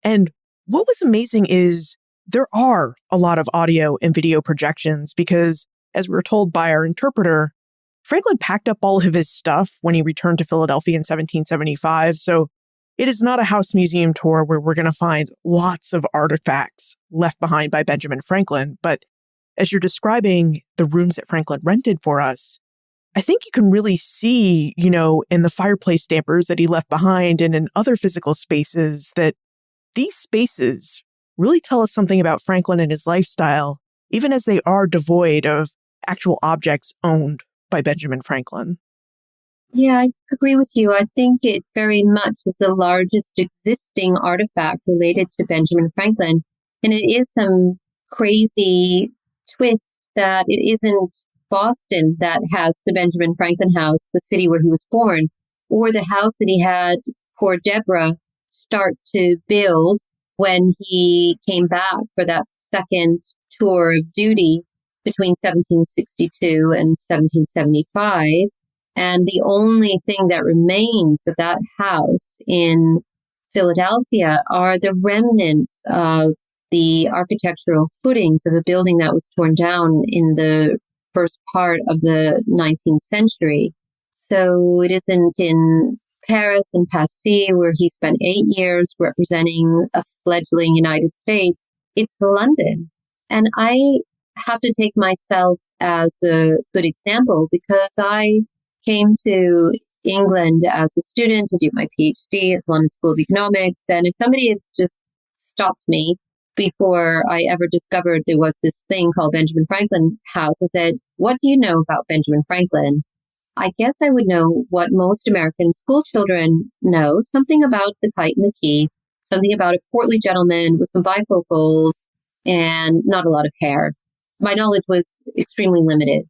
Speaker 2: And what was amazing is there are a lot of audio and video projections because, as we were told by our interpreter, Franklin packed up all of his stuff when he returned to Philadelphia in 1775. So it is not a house museum tour where we're going to find lots of artifacts left behind by Benjamin Franklin. But as you're describing the rooms that Franklin rented for us, I think you can really see, in the fireplace dampers that he left behind and in other physical spaces that these spaces really tell us something about Franklin and his lifestyle, even as they are devoid of actual objects owned by Benjamin Franklin.
Speaker 3: Yeah, I agree with you. I think it very much is the largest existing artifact related to Benjamin Franklin. And it is some crazy twist that it isn't Boston that has the Benjamin Franklin house, the city where he was born, or the house that he had poor Deborah start to build when he came back for that second tour of duty between 1762 and 1775. And the only thing that remains of that house in Philadelphia are the remnants of the architectural footings of a building that was torn down in the first part of the 19th century. So it isn't in Paris and Passy, where he spent 8 years representing a fledgling United States. It's London. And I have to take myself as a good example because I came to England as a student to do my PhD at the London School of Economics. And if somebody had just stopped me before I ever discovered there was this thing called Benjamin Franklin House and said, "What do you know about Benjamin Franklin?" I guess I would know what most American school children know, something about the kite and the key, something about a portly gentleman with some bifocals and not a lot of hair. My knowledge was extremely limited.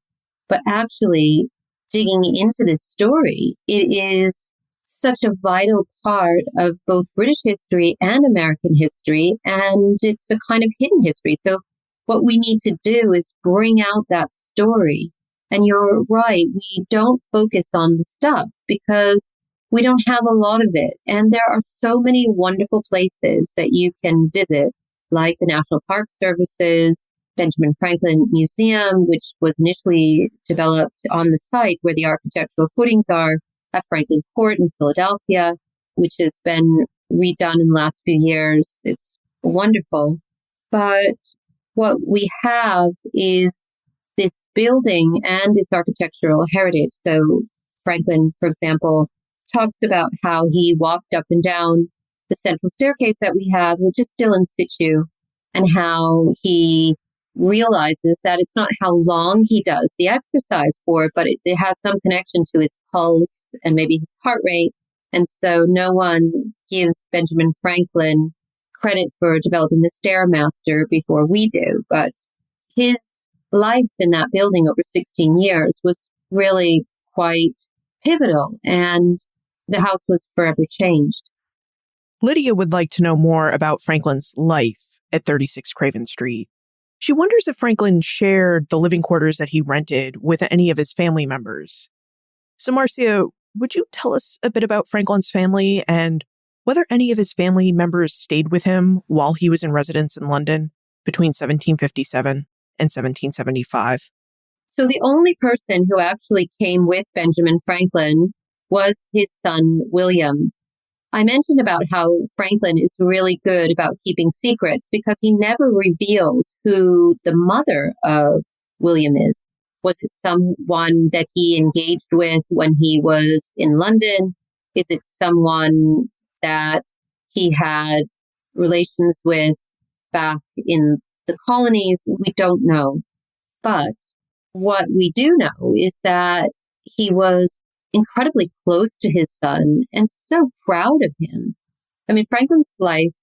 Speaker 3: But actually, digging into this story, it is such a vital part of both British history and American history, and it's a kind of hidden history. So what we need to do is bring out that story. And you're right, we don't focus on the stuff because we don't have a lot of it. And there are so many wonderful places that you can visit, like the National Park Service's Benjamin Franklin Museum, which was initially developed on the site where the architectural footings are at Franklin's Court in Philadelphia, which has been redone in the last few years. It's wonderful. But what we have is this building and its architectural heritage. So Franklin, for example, talks about how he walked up and down the central staircase that we have, which is still in situ, and how he realizes that it's not how long he does the exercise for, but it has some connection to his pulse and maybe his heart rate. And so no one gives Benjamin Franklin credit for developing the Stairmaster before we do. But his life in that building over 16 years was really quite pivotal, and the house was forever changed.
Speaker 2: Lydia would like to know more about Franklin's life at 36 Craven Street. She wonders if Franklin shared the living quarters that he rented with any of his family members. So, Marcia, would you tell us a bit about Franklin's family and whether any of his family members stayed with him while he was in residence in London between 1757 and 1775?
Speaker 3: So the only person who actually came with Benjamin Franklin was his son, William. I mentioned about how Franklin is really good about keeping secrets because he never reveals who the mother of William is. Was it someone that he engaged with when he was in London? Is it someone that he had relations with back in the colonies? We don't know. But what we do know is that he was incredibly close to his son and so proud of him. I mean, Franklin's life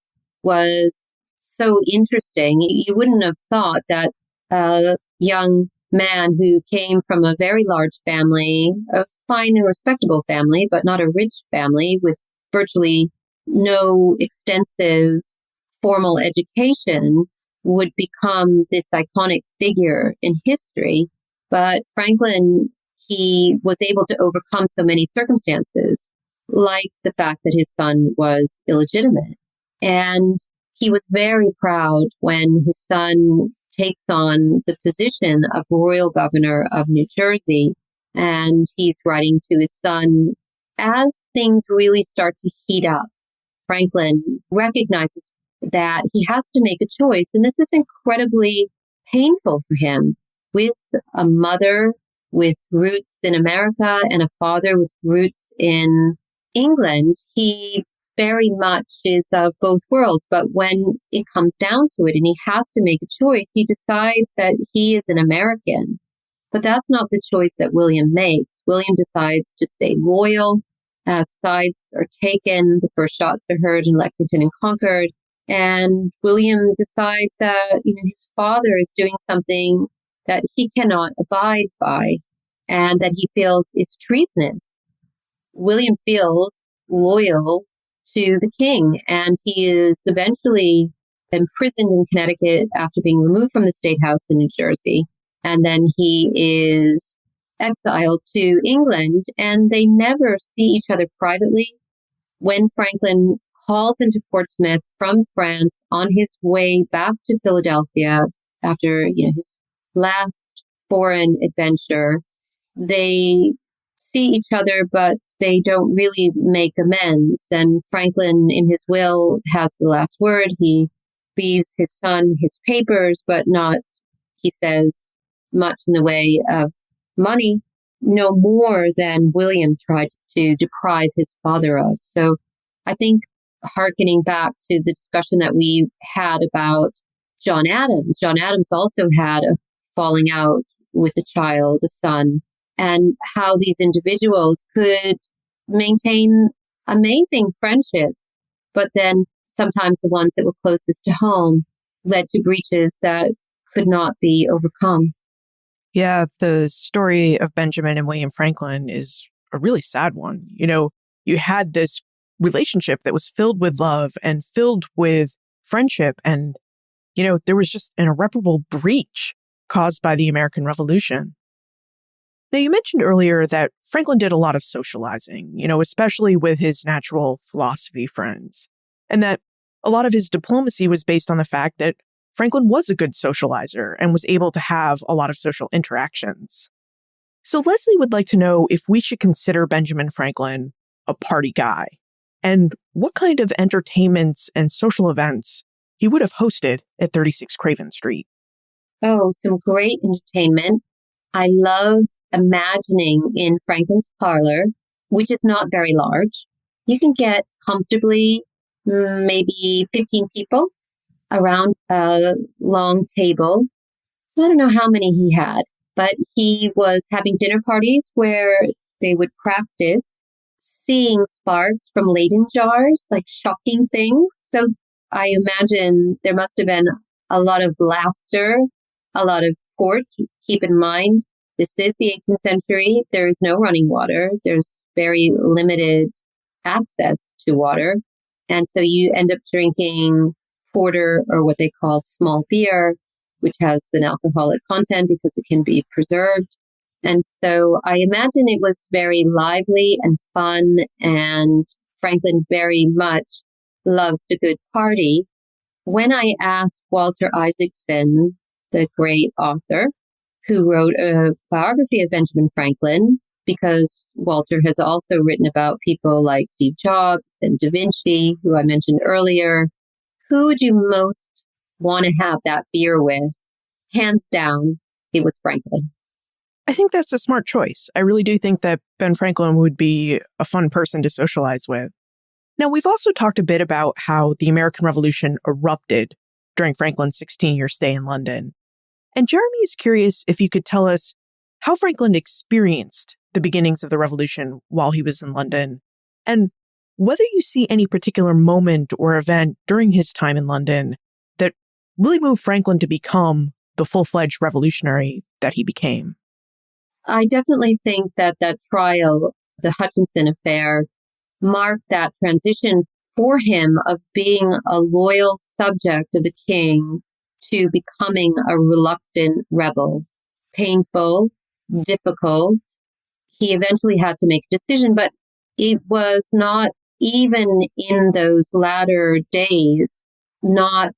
Speaker 3: was so interesting. You wouldn't have thought that a young man who came from a very large family, a fine and respectable family, but not a rich family with virtually no extensive formal education, would become this iconic figure in history. But Franklin, he was able to overcome so many circumstances, like the fact that his son was illegitimate. And he was very proud when his son takes on the position of Royal Governor of New Jersey. And he's writing to his son as things really start to heat up. Franklin recognizes that he has to make a choice. And this is incredibly painful for him, with a mother with roots in America and a father with roots in England. He very much is of both worlds. But when it comes down to it and he has to make a choice, he decides that he is an American. But that's not the choice that William makes. William decides to stay loyal as sides are taken. The first shots are heard in Lexington and Concord. And William decides that, his father is doing something that he cannot abide by and that he feels is treasonous. William feels loyal to the king, and he is eventually imprisoned in Connecticut after being removed from the State House in New Jersey. And then he is exiled to England, and they never see each other privately. When Franklin calls into Portsmouth from France on his way back to Philadelphia after, his last foreign adventure, they see each other, but they don't really make amends. And Franklin, in his will, has the last word. He leaves his son his papers, but not, he says, much in the way of money, no more than William tried to deprive his father of. So I think hearkening back to the discussion that we had about John Adams also had a falling out with a child, a son, and how these individuals could maintain amazing friendships, but then sometimes the ones that were closest to home led to breaches that could not be overcome.
Speaker 2: Yeah, the story of Benjamin and William Franklin is a really sad one. You had this relationship that was filled with love and filled with friendship. And, there was just an irreparable breach caused by the American Revolution. Now, you mentioned earlier that Franklin did a lot of socializing, especially with his natural philosophy friends, and that a lot of his diplomacy was based on the fact that Franklin was a good socializer and was able to have a lot of social interactions. So Leslie would like to know if we should consider Benjamin Franklin a party guy, and what kind of entertainments and social events he would have hosted at 36 Craven Street.
Speaker 3: Oh, some great entertainment. I love imagining in Franklin's parlor, which is not very large. You can get comfortably maybe 15 people around a long table. So I don't know how many he had, but he was having dinner parties where they would practice seeing sparks from Leyden jars, like shocking things. So I imagine there must have been a lot of laughter, a lot of port. Keep in mind, this is the 18th century. There is no running water. There's very limited access to water. And so you end up drinking porter, or what they call small beer, which has an alcoholic content because it can be preserved. And so I imagine it was very lively and fun, and Franklin very much loved a good party. When I asked Walter Isaacson, the great author, who wrote a biography of Benjamin Franklin, because Walter has also written about people like Steve Jobs and Da Vinci, who I mentioned earlier, who would you most want to have that beer with? Hands down, it was Franklin.
Speaker 2: I think that's a smart choice. I really do think that Ben Franklin would be a fun person to socialize with. Now, we've also talked a bit about how the American Revolution erupted during Franklin's 16-year stay in London. And Jeremy is curious if you could tell us how Franklin experienced the beginnings of the revolution while he was in London, and whether you see any particular moment or event during his time in London that really moved Franklin to become the full-fledged revolutionary that he became.
Speaker 3: I definitely think that trial, the Hutchinson affair, marked that transition for him of being a loyal subject of the king to becoming a reluctant rebel. Painful, difficult. He eventually had to make a decision, but it was not even in those latter days, not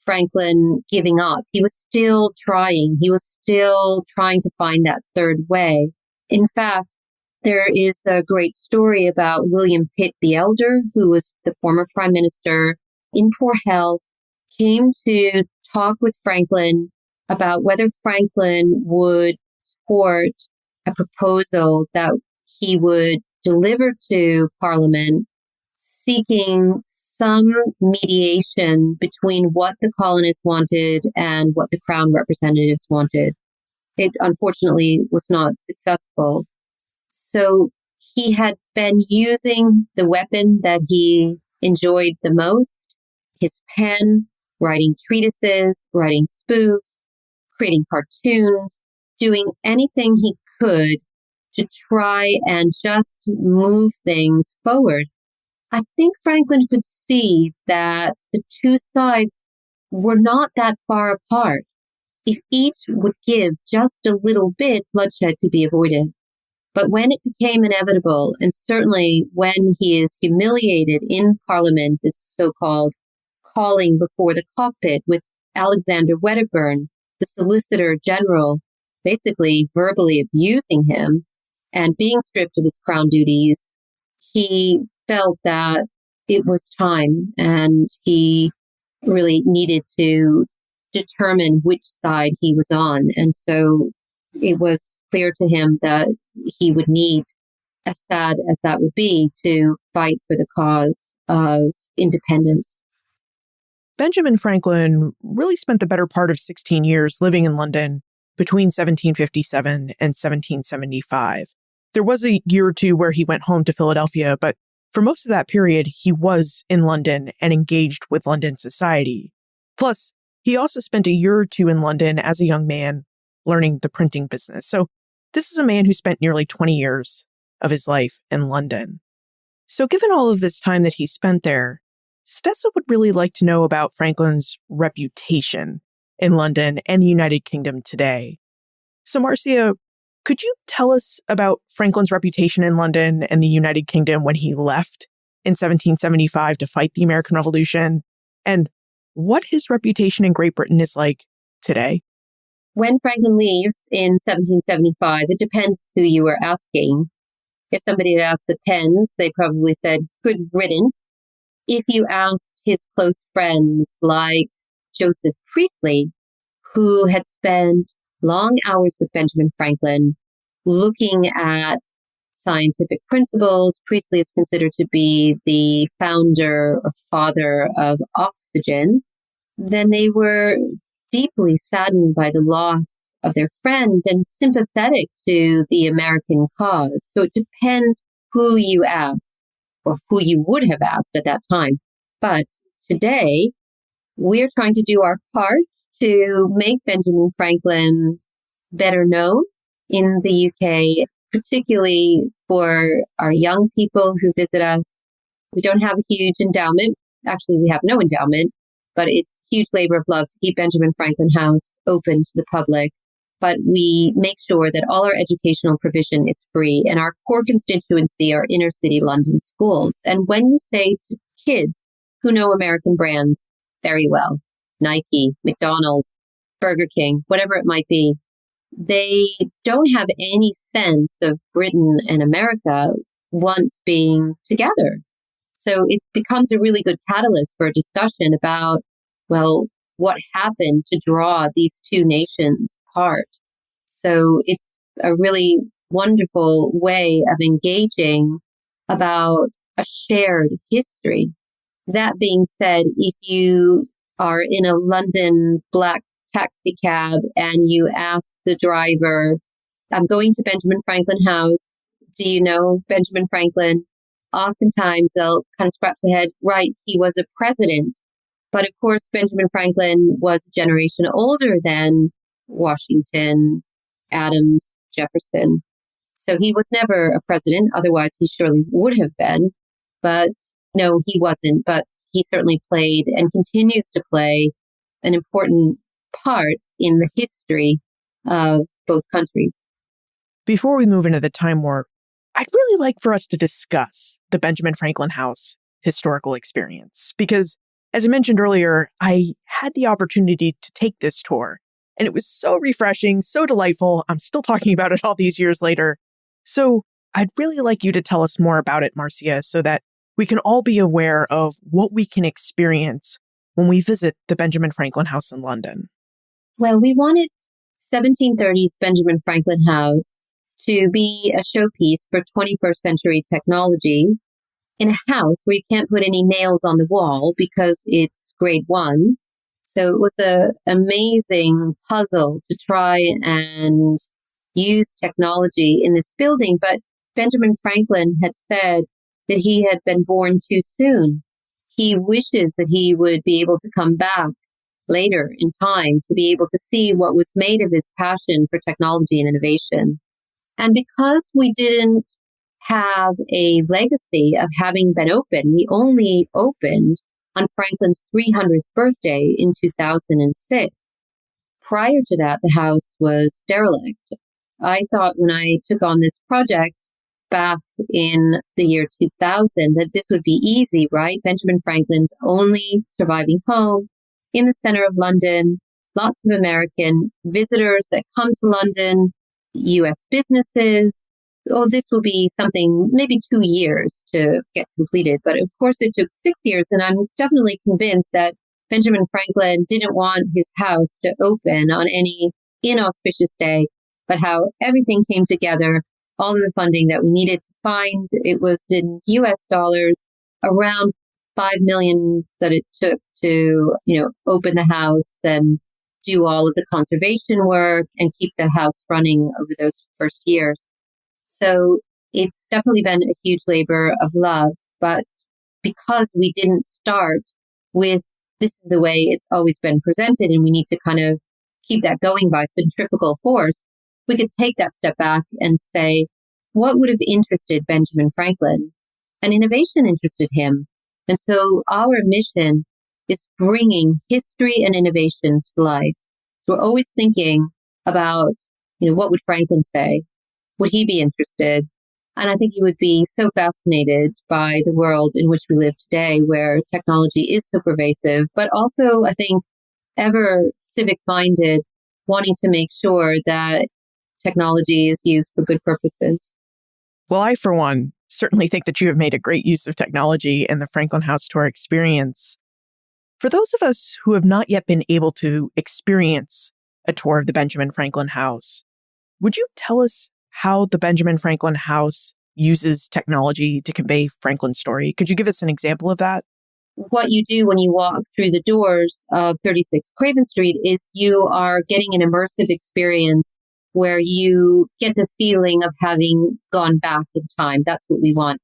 Speaker 3: Franklin giving up. He was still trying. He was still trying to find that third way. In fact, there is a great story about William Pitt the Elder, who was the former prime minister, in poor health, came to talk with Franklin about whether Franklin would support a proposal that he would deliver to Parliament, seeking some mediation between what the colonists wanted and what the Crown representatives wanted. It unfortunately was not successful. So he had been using the weapon that he enjoyed the most, his pen, writing treatises, writing spoofs, creating cartoons, doing anything he could to try and just move things forward. I think Franklin could see that the two sides were not that far apart. If each would give just a little bit, bloodshed could be avoided. But when it became inevitable, and certainly when he is humiliated in Parliament, this so-called calling before the cockpit with Alexander Wedderburn, the Solicitor General, basically verbally abusing him and being stripped of his crown duties, he felt that it was time and he really needed to determine which side he was on. And so it was clear to him that he would need, as sad as that would be, to fight for the cause of independence.
Speaker 2: Benjamin Franklin really spent the better part of 16 years living in London between 1757 and 1775. There was a year or two where he went home to Philadelphia, but for most of that period, he was in London and engaged with London society. Plus, he also spent a year or two in London as a young man learning the printing business. So this is a man who spent nearly 20 years of his life in London. So given all of this time that he spent there, Stessa would really like to know about Franklin's reputation in London and the United Kingdom today. So Marcia, could you tell us about Franklin's reputation in London and the United Kingdom when he left in 1775 to fight the American Revolution, and what his reputation in Great Britain is like today?
Speaker 3: When Franklin leaves in 1775, it depends who you were asking. If somebody had asked the Penns, they probably said, good riddance. If you asked his close friends like Joseph Priestley, who had spent long hours with Benjamin Franklin looking at scientific principles, Priestley is considered to be the founder or father of oxygen, then they were deeply saddened by the loss of their friend and sympathetic to the American cause. So it depends who you ask or who you would have asked at that time. But today, we're trying to do our part to make Benjamin Franklin better known in the UK, particularly for our young people who visit us. We don't have a huge endowment. Actually, we have no endowment, but it's huge labor of love to keep Benjamin Franklin House open to the public. But we make sure that all our educational provision is free, and our core constituency are inner city London schools. And when you say to kids who know American brands very well, Nike, McDonald's, Burger King, whatever it might be, they don't have any sense of Britain and America once being together. So it becomes a really good catalyst for a discussion about, well, what happened to draw these two nations apart. So it's a really wonderful way of engaging about a shared history. That being said, if you are in a London black taxi cab and you ask the driver, I'm going to Benjamin Franklin House. Do you know Benjamin Franklin? Oftentimes they'll kind of scratch their head, right, he was a president. But of course, Benjamin Franklin was a generation older than Washington, Adams, Jefferson. So he was never a president. Otherwise, he surely would have been. But no, he wasn't. But he certainly played and continues to play an important part in the history of both countries.
Speaker 2: Before we move into the time warp, I'd really like for us to discuss the Benjamin Franklin House historical experience, because as I mentioned earlier, I had the opportunity to take this tour, and it was so refreshing, so delightful. I'm still talking about it all these years later. So I'd really like you to tell us more about it, Marcia, so that we can all be aware of what we can experience when we visit the Benjamin Franklin House in London.
Speaker 3: Well, we wanted 1730s Benjamin Franklin House to be a showpiece for 21st century technology in a house where you can't put any nails on the wall because it's grade 1. So it was an amazing puzzle to try and use technology in this building. But Benjamin Franklin had said that he had been born too soon. He wishes that he would be able to come back later in time to be able to see what was made of his passion for technology and innovation. And because we didn't have a legacy of having been open, we only opened on Franklin's 300th birthday in 2006. Prior to that, the house was derelict. I thought when I took on this project back in the year 2000 that this would be easy, right? Benjamin Franklin's only surviving home in the center of London, lots of American visitors that come to London, US businesses. Oh, this will be something, maybe 2 years to get completed. But of course, it took 6 years. And I'm definitely convinced that Benjamin Franklin didn't want his house to open on any inauspicious day, but how everything came together, all of the funding that we needed to find. It was in US dollars, around 5 million that it took to, open the house and do all of the conservation work and keep the house running over those first years. So it's definitely been a huge labor of love. But because we didn't start with this is the way it's always been presented and we need to kind of keep that going by centrifugal force, we could take that step back and say, what would have interested Benjamin Franklin? And innovation interested him. And so our mission is bringing history and innovation to life. We're always thinking about, what would Franklin say? Would he be interested? And I think he would be so fascinated by the world in which we live today, where technology is so pervasive, but also, I think, ever civic-minded, wanting to make sure that technology is used for good purposes.
Speaker 2: Well, I, for one, certainly think that you have made a great use of technology in the Franklin House tour experience. For those of us who have not yet been able to experience a tour of the Benjamin Franklin House, would you tell us how the Benjamin Franklin House uses technology to convey Franklin's story? Could you give us an example of that?
Speaker 3: What you do when you walk through the doors of 36 Craven Street is you are getting an immersive experience where you get the feeling of having gone back in time. That's what we want.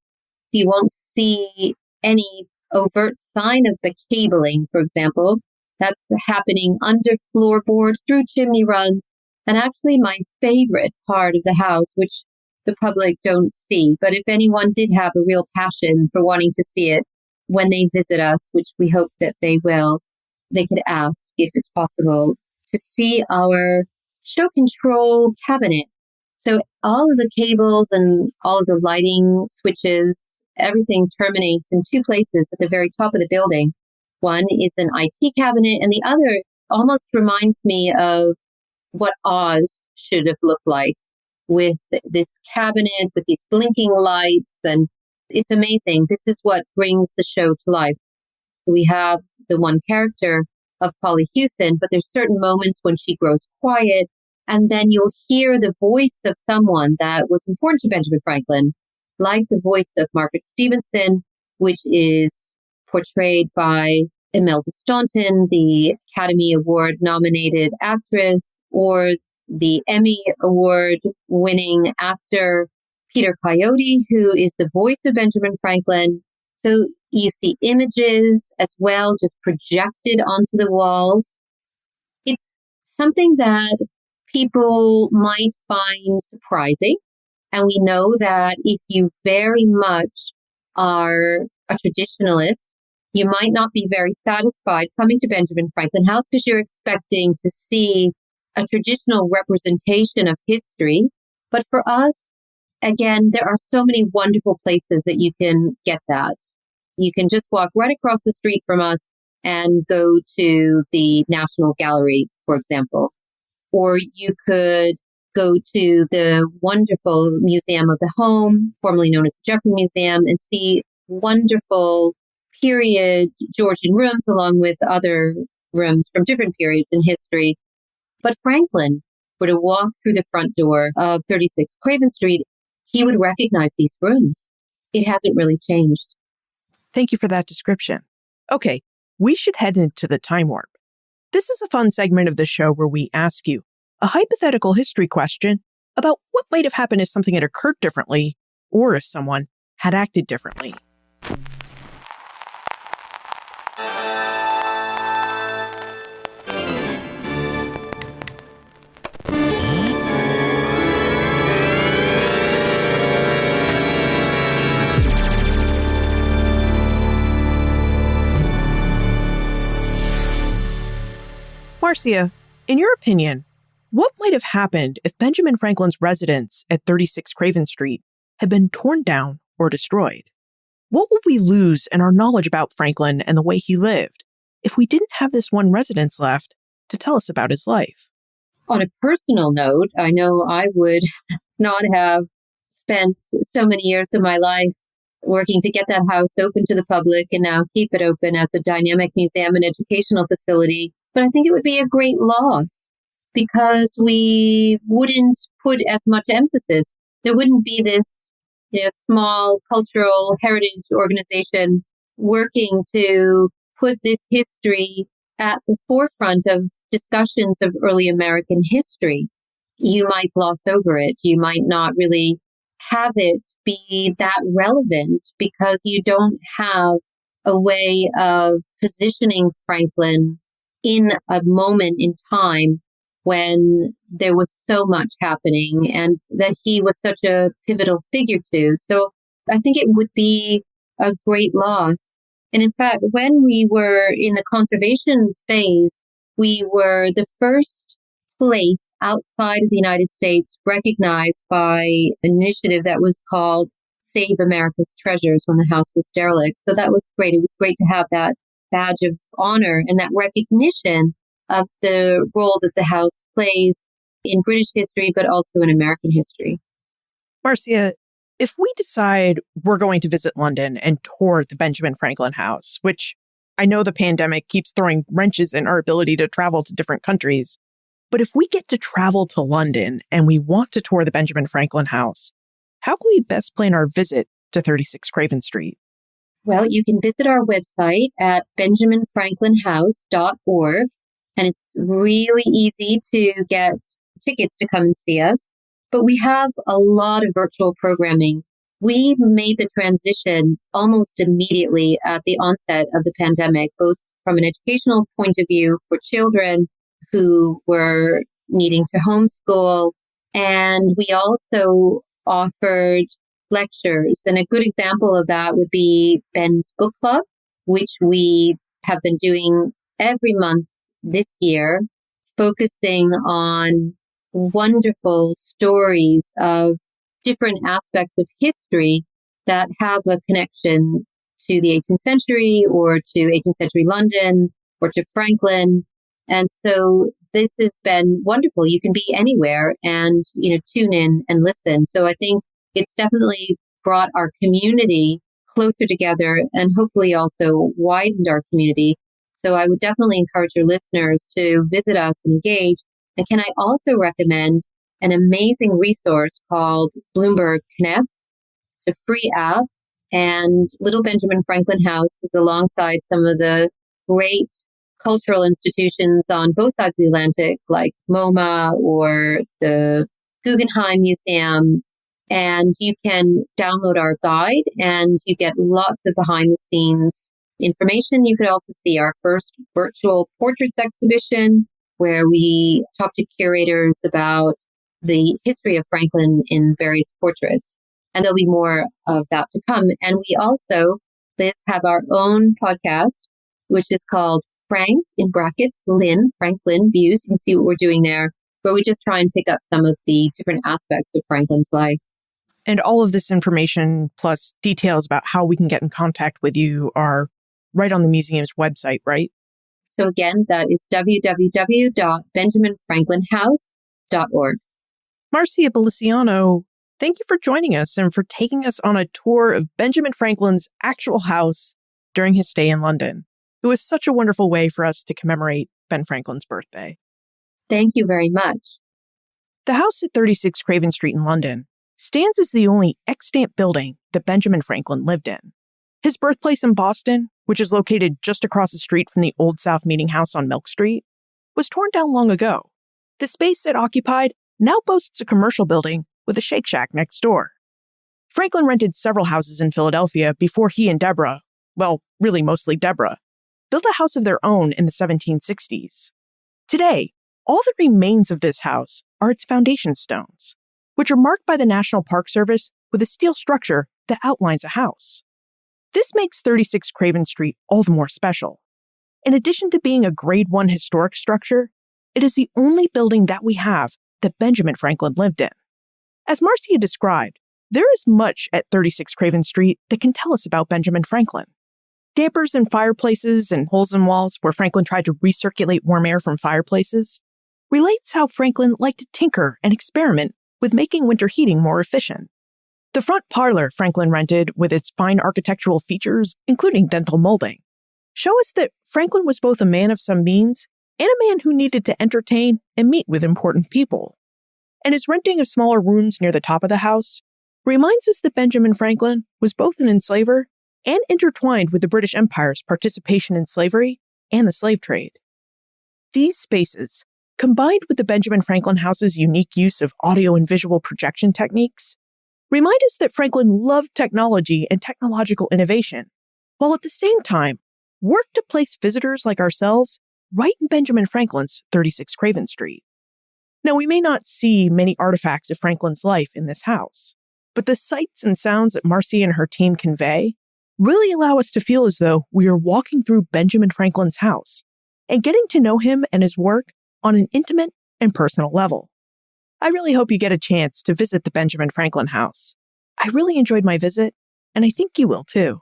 Speaker 3: You won't see any overt sign of the cabling, for example. That's happening under floorboards, through chimney runs, and actually my favorite part of the house, which the public don't see. But if anyone did have a real passion for wanting to see it when they visit us, which we hope that they will, they could ask if it's possible to see our show control cabinet. So all of the cables and all of the lighting switches, everything terminates in two places at the very top of the building. One is an IT cabinet, and the other almost reminds me of what Oz should have looked like, with this cabinet, with these blinking lights. And it's amazing. This is what brings the show to life. We have the one character of Polly Hewson, but there's certain moments when she grows quiet, and then you'll hear the voice of someone that was important to Benjamin Franklin, like the voice of Margaret Stevenson, which is portrayed by Imelda Staunton, the Academy Award nominated actress, or the Emmy Award winning actor Peter Coyote, who is the voice of Benjamin Franklin. So you see images as well, just projected onto the walls. It's something that people might find surprising. And we know that if you very much are a traditionalist, you might not be very satisfied coming to Benjamin Franklin House because you're expecting to see a traditional representation of history. But for us, again, there are so many wonderful places that you can get that. You can just walk right across the street from us and go to the National Gallery, for example. Or you could go to the wonderful Museum of the Home, formerly known as the Jeffrey Museum, and see wonderful period Georgian rooms along with other rooms from different periods in history. But Franklin were to walk through the front door of 36 Craven Street, he would recognize these rooms. It hasn't really changed.
Speaker 2: Thank you for that description. Okay, we should head into the time warp. This is a fun segment of the show where we ask you a hypothetical history question about what might have happened if something had occurred differently or if someone had acted differently. Marcia, in your opinion, what might have happened if Benjamin Franklin's residence at 36 Craven Street had been torn down or destroyed? What would we lose in our knowledge about Franklin and the way he lived if we didn't have this one residence left to tell us about his life?
Speaker 3: On a personal note, I know I would not have spent so many years of my life working to get that house open to the public and now keep it open as a dynamic museum and educational facility. But I think it would be a great loss because we wouldn't put as much emphasis. There wouldn't be this, small cultural heritage organization working to put this history at the forefront of discussions of early American history. You might gloss over it. You might not really have it be that relevant because you don't have a way of positioning Franklin in a moment in time when there was so much happening and that he was such a pivotal figure too. So I think it would be a great loss. And in fact, when we were in the conservation phase, we were the first place outside of the United States recognized by an initiative that was called Save America's Treasures when the house was derelict. So that was great. It was great to have that badge of honor and that recognition of the role that the house plays in British history, but also in American history.
Speaker 2: Marcia, if we decide we're going to visit London and tour the Benjamin Franklin house, which I know the pandemic keeps throwing wrenches in our ability to travel to different countries, but if we get to travel to London and we want to tour the Benjamin Franklin house, how can we best plan our visit to 36 Craven Street?
Speaker 3: Well, you can visit our website at benjaminfranklinhouse.org, and it's really easy to get tickets to come and see us. But we have a lot of virtual programming. We made the transition almost immediately at the onset of the pandemic, both from an educational point of view for children who were needing to homeschool, and we also offered lectures. And a good example of that would be Ben's Book Club, which we have been doing every month this year, focusing on wonderful stories of different aspects of history that have a connection to the 18th century or to 18th century London or to Franklin. And so this has been wonderful. You can be anywhere and, tune in and listen. So I think it's definitely brought our community closer together and hopefully also widened our community. So I would definitely encourage your listeners to visit us and engage. And can I also recommend an amazing resource called Bloomberg Connects? It's a free app, and Little Benjamin Franklin House is alongside some of the great cultural institutions on both sides of the Atlantic, like MoMA or the Guggenheim Museum. And you can download our guide and you get lots of behind the scenes information. You could also see our first virtual portraits exhibition where we talk to curators about the history of Franklin in various portraits. And there'll be more of that to come. And we also, Liz, have our own podcast, which is called Frank, in brackets, Lynn, Franklin Views. You can see what we're doing there, where we just try and pick up some of the different aspects of Franklin's life.
Speaker 2: And all of this information, plus details about how we can get in contact with you, are right on the museum's website, right?
Speaker 3: So again, that is www.benjaminfranklinhouse.org.
Speaker 2: Marcia Beliciano, thank you for joining us and for taking us on a tour of Benjamin Franklin's actual house during his stay in London. It was such a wonderful way for us to commemorate Ben Franklin's birthday.
Speaker 3: Thank you very much.
Speaker 2: The house at 36 Craven Street in London stands as the only extant building that Benjamin Franklin lived in. His birthplace in Boston, which is located just across the street from the Old South Meeting House on Milk Street, was torn down long ago. The space it occupied now boasts a commercial building with a Shake Shack next door. Franklin rented several houses in Philadelphia before he and Deborah, well, really mostly Deborah, built a house of their own in the 1760s. Today, all that remains of this house are its foundation stones, which are marked by the National Park Service with a steel structure that outlines a house. This makes 36 Craven Street all the more special. In addition to being a Grade 1 historic structure, it is the only building that we have that Benjamin Franklin lived in. As Marcia described, there is much at 36 Craven Street that can tell us about Benjamin Franklin. Dampers in fireplaces and holes in walls where Franklin tried to recirculate warm air from fireplaces relates how Franklin liked to tinker and experiment with making winter heating more efficient. The front parlor Franklin rented with its fine architectural features, including dental molding, show us that Franklin was both a man of some means and a man who needed to entertain and meet with important people. And his renting of smaller rooms near the top of the house reminds us that Benjamin Franklin was both an enslaver and intertwined with the British Empire's participation in slavery and the slave trade. These spaces, combined with the Benjamin Franklin house's unique use of audio and visual projection techniques, remind us that Franklin loved technology and technological innovation, while at the same time worked to place visitors like ourselves right in Benjamin Franklin's 36 Craven Street. Now, we may not see many artifacts of Franklin's life in this house, but the sights and sounds that Marcia and her team convey really allow us to feel as though we are walking through Benjamin Franklin's house and getting to know him and his work on an intimate and personal level. I really hope you get a chance to visit the Benjamin Franklin house. I really enjoyed my visit, and I think you will too.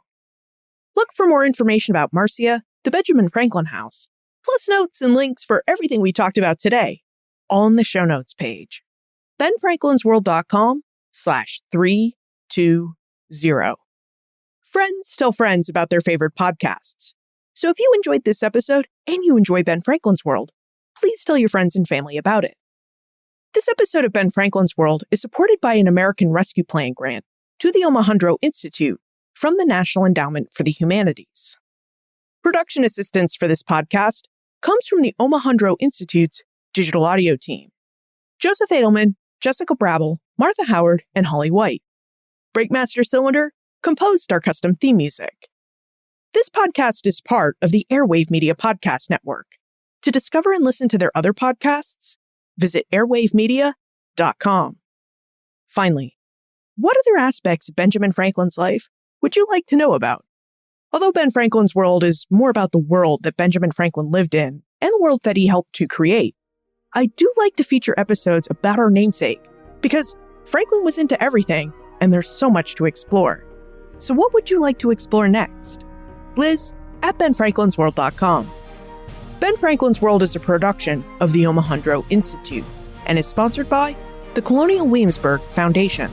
Speaker 2: Look for more information about Marcia, the Benjamin Franklin house, plus notes and links for everything we talked about today, all in the show notes page. benfranklinsworld.com/320. Friends tell friends about their favorite podcasts. So if you enjoyed this episode and you enjoy Ben Franklin's World, please tell your friends and family about it. This episode of Ben Franklin's World is supported by an American Rescue Plan grant to the Omohundro Institute from the National Endowment for the Humanities. Production assistance for this podcast comes from the Omohundro Institute's digital audio team: Joseph Edelman, Jessica Brabble, Martha Howard, and Holly White. Breakmaster Cylinder composed our custom theme music. This podcast is part of the Airwave Media Podcast Network. To discover and listen to their other podcasts, visit airwavemedia.com. Finally, what other aspects of Benjamin Franklin's life would you like to know about? Although Ben Franklin's World is more about the world that Benjamin Franklin lived in and the world that he helped to create, I do like to feature episodes about our namesake because Franklin was into everything and there's so much to explore. So what would you like to explore next? Liz at benfranklinsworld.com. Ben Franklin's World is a production of the Omohundro Institute and is sponsored by the Colonial Williamsburg Foundation.